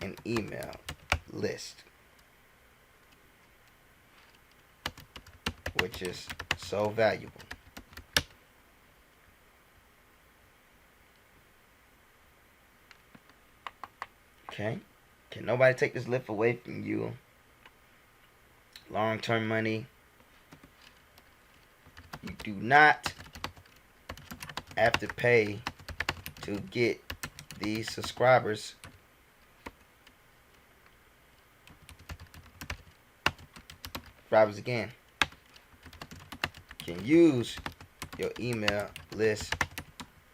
and email list, which is so valuable. Okay? Can nobody take this lift away from you? Long-term money. You do not have to pay to get these subscribers. Subscribers again. Can use your email list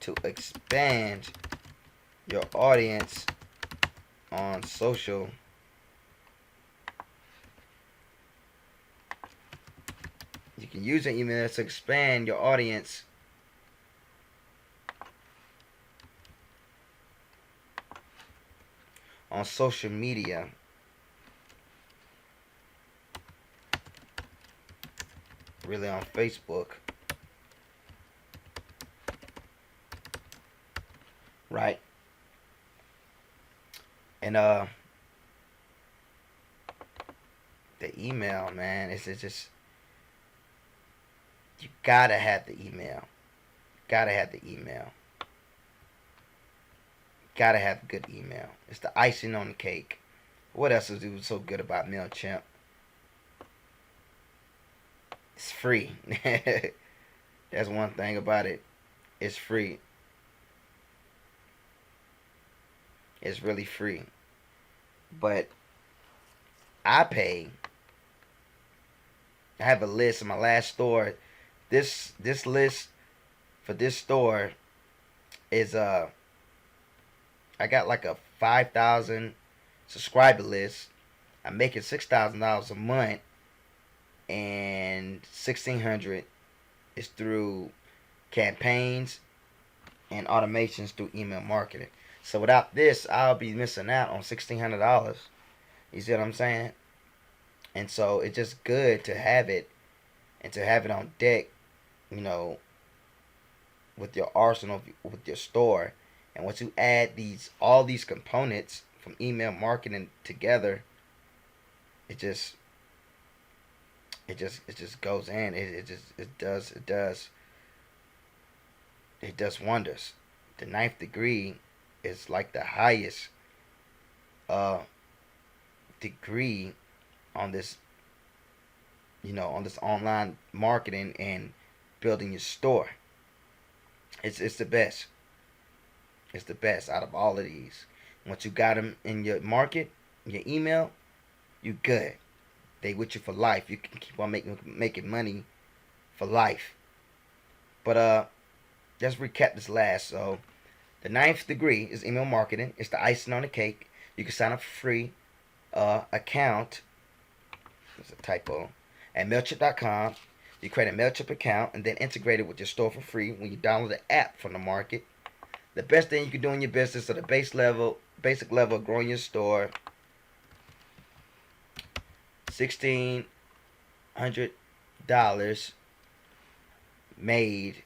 to expand your audience on social You can use your email to expand your audience on social media. Really on Facebook. Right? And the email, man, it's just you gotta have the email. Gotta have the email. Gotta have good email. It's the icing on the cake. What else is so good about MailChimp? It's free. That's one thing about it. It's free. It's really free. But I pay. I have a list in my last store. This list for this store is I got like a 5,000 subscriber list. I'm making $6,000 a month, and 1,600 is through campaigns and automations through email marketing. So without this, I'll be missing out on $1,600. You see what I'm saying? And so it's just good to have it, and to have it on deck, you know, with your arsenal, with your store. And once you add all these components from email marketing together, it just goes in. It does wonders. The ninth degree is like the highest degree on this, on this online marketing and building your store. It's the best. It's the best out of all of these. Once you got them in your market, your email, you good. They with you for life. You can keep on making money for life. But let's recap this last. So the ninth degree is email marketing. It's the icing on the cake. You can sign up for free account. There's a typo. At MailChimp.com. You create a MailChimp account and then integrate it with your store for free when you download the app from the market. The best thing you can do in your business at the basic level of growing your store. $1,600 made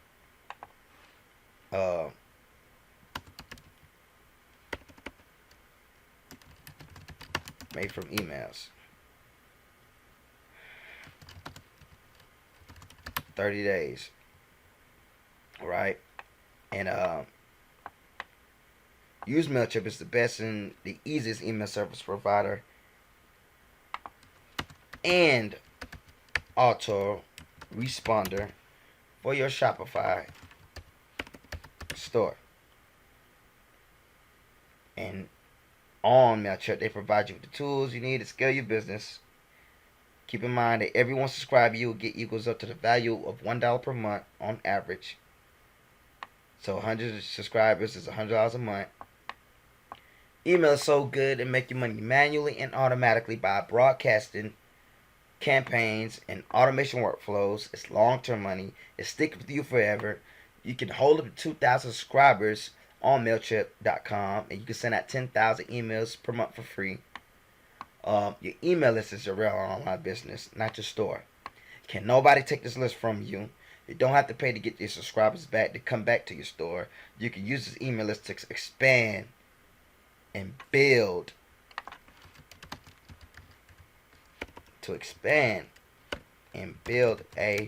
from emails. 30 days. Alright? And use MailChimp. It's the best and the easiest email service provider and auto responder for your Shopify store. And on MailChimp, they provide you with the tools you need to scale your business. Keep in mind that every one subscriber you will get equals up to the value of $1 per month on average. So 100 subscribers is $100 a month. Email is so good and make your money manually and automatically by broadcasting campaigns and automation workflows. It's long-term money. It sticks with you forever. You can hold up to 2,000 subscribers on MailChimp.com, and you can send out 10,000 emails per month for free. Your email list is your real online business, not your store. Can nobody take this list from you? You don't have to pay to get your subscribers back to come back to your store. You can use this email list to expand and build. A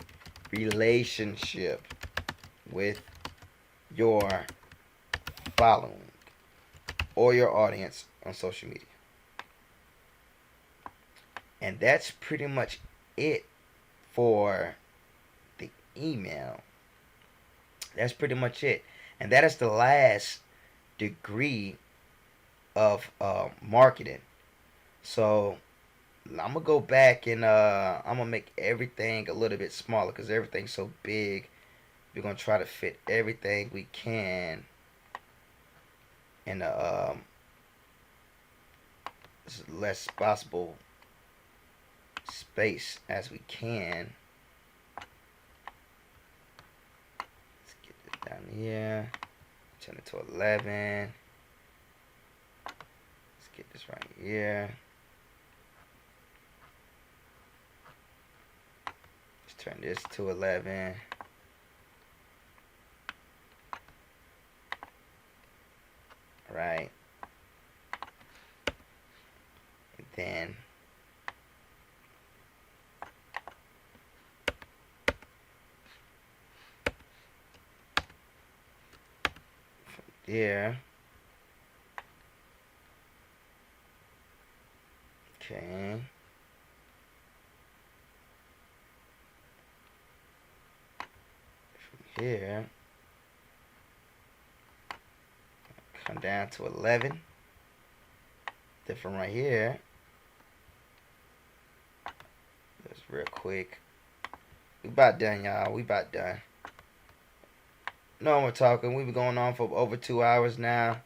relationship with your following or your audience on social media. And that's pretty much it for the email. That's pretty much it. And that is the last degree of marketing. So I'm going to go back and I'm going to make everything a little bit smaller because everything's so big. We're going to try to fit everything we can in the less possible space as we can. Let's get this down here. Turn it to 11. Let's get this right here. Let's turn this to 11. Right. And then from there, okay, from here come down to 11. Then from right here, just real quick, we about done, y'all. We about done. no more talking. We've been going on for over 2 hours now,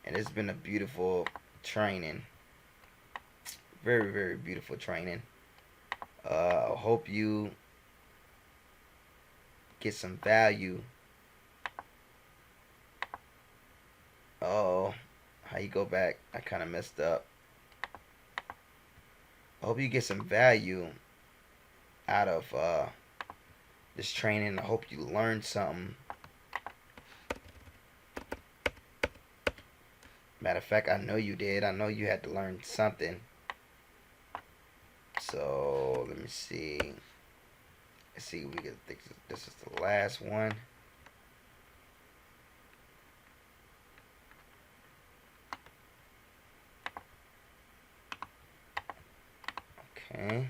and it's been a beautiful training. Very, very beautiful training. Hope you get some value. Oh, how you go back? I kind of messed up. I hope you get some value out of this training. I hope you learned something. Matter of fact, I know you did. I know you had to learn something. So let me see. Let's see. We can think this is the last one. Okay.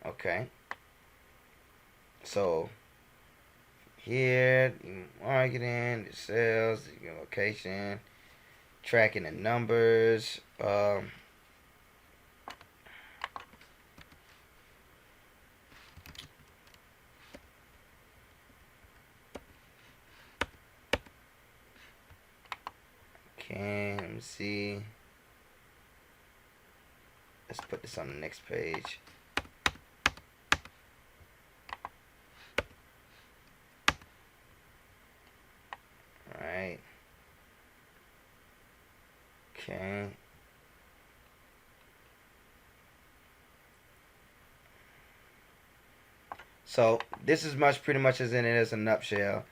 Okay. So here, marketing, the sales, the location, tracking the numbers. Okay, let me see. Let's put this on the next page. Alright. Okay. So this is pretty much as in it as a nutshell.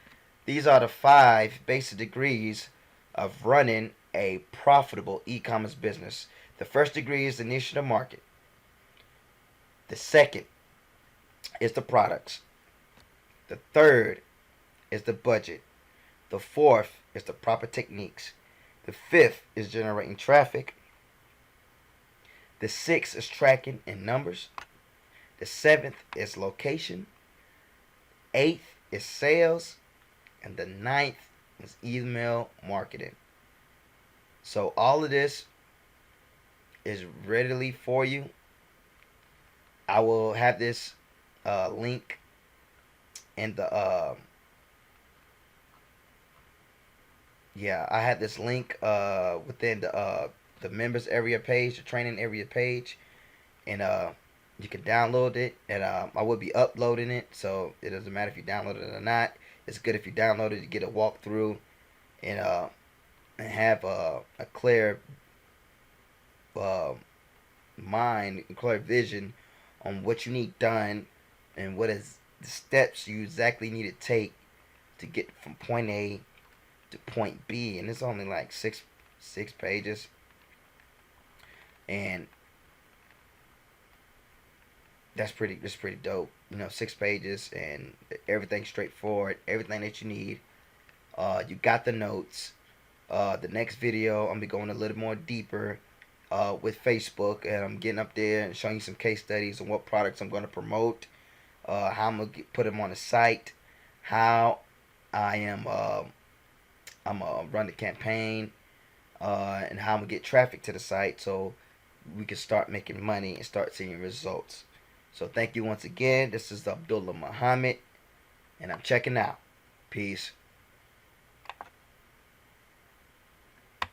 These are the 5 basic degrees of running a profitable e-commerce business. The first degree is the niche of the market. The second is the products. The third is the budget. The fourth is the proper techniques. The fifth is generating traffic. The sixth is tracking in numbers. The seventh is location. Eighth is sales. And the ninth is email marketing. So all of this is readily for you. I will have this link in the I had this link within the members area page, the training area page, and you can download it, and I will be uploading it, so it doesn't matter if you download it or not. It's good if you download it to get a walkthrough and have a clear mind and clear vision on what you need done and what is the steps you exactly need to take to get from point A to point B. And it's only like six pages, and that's pretty dope. 6 pages and everything straightforward, everything that you need. You got the notes. The next video, I'm gonna be going a little more deeper with Facebook, and I'm getting up there and showing you some case studies on what products I'm going to promote, how I'm gonna put them on the site, how I am I'm gonna run the campaign, and how I'm gonna get traffic to the site so we can start making money and start seeing results. So thank you once again. This is Abdullah Muhammad, and I'm checking out. Peace.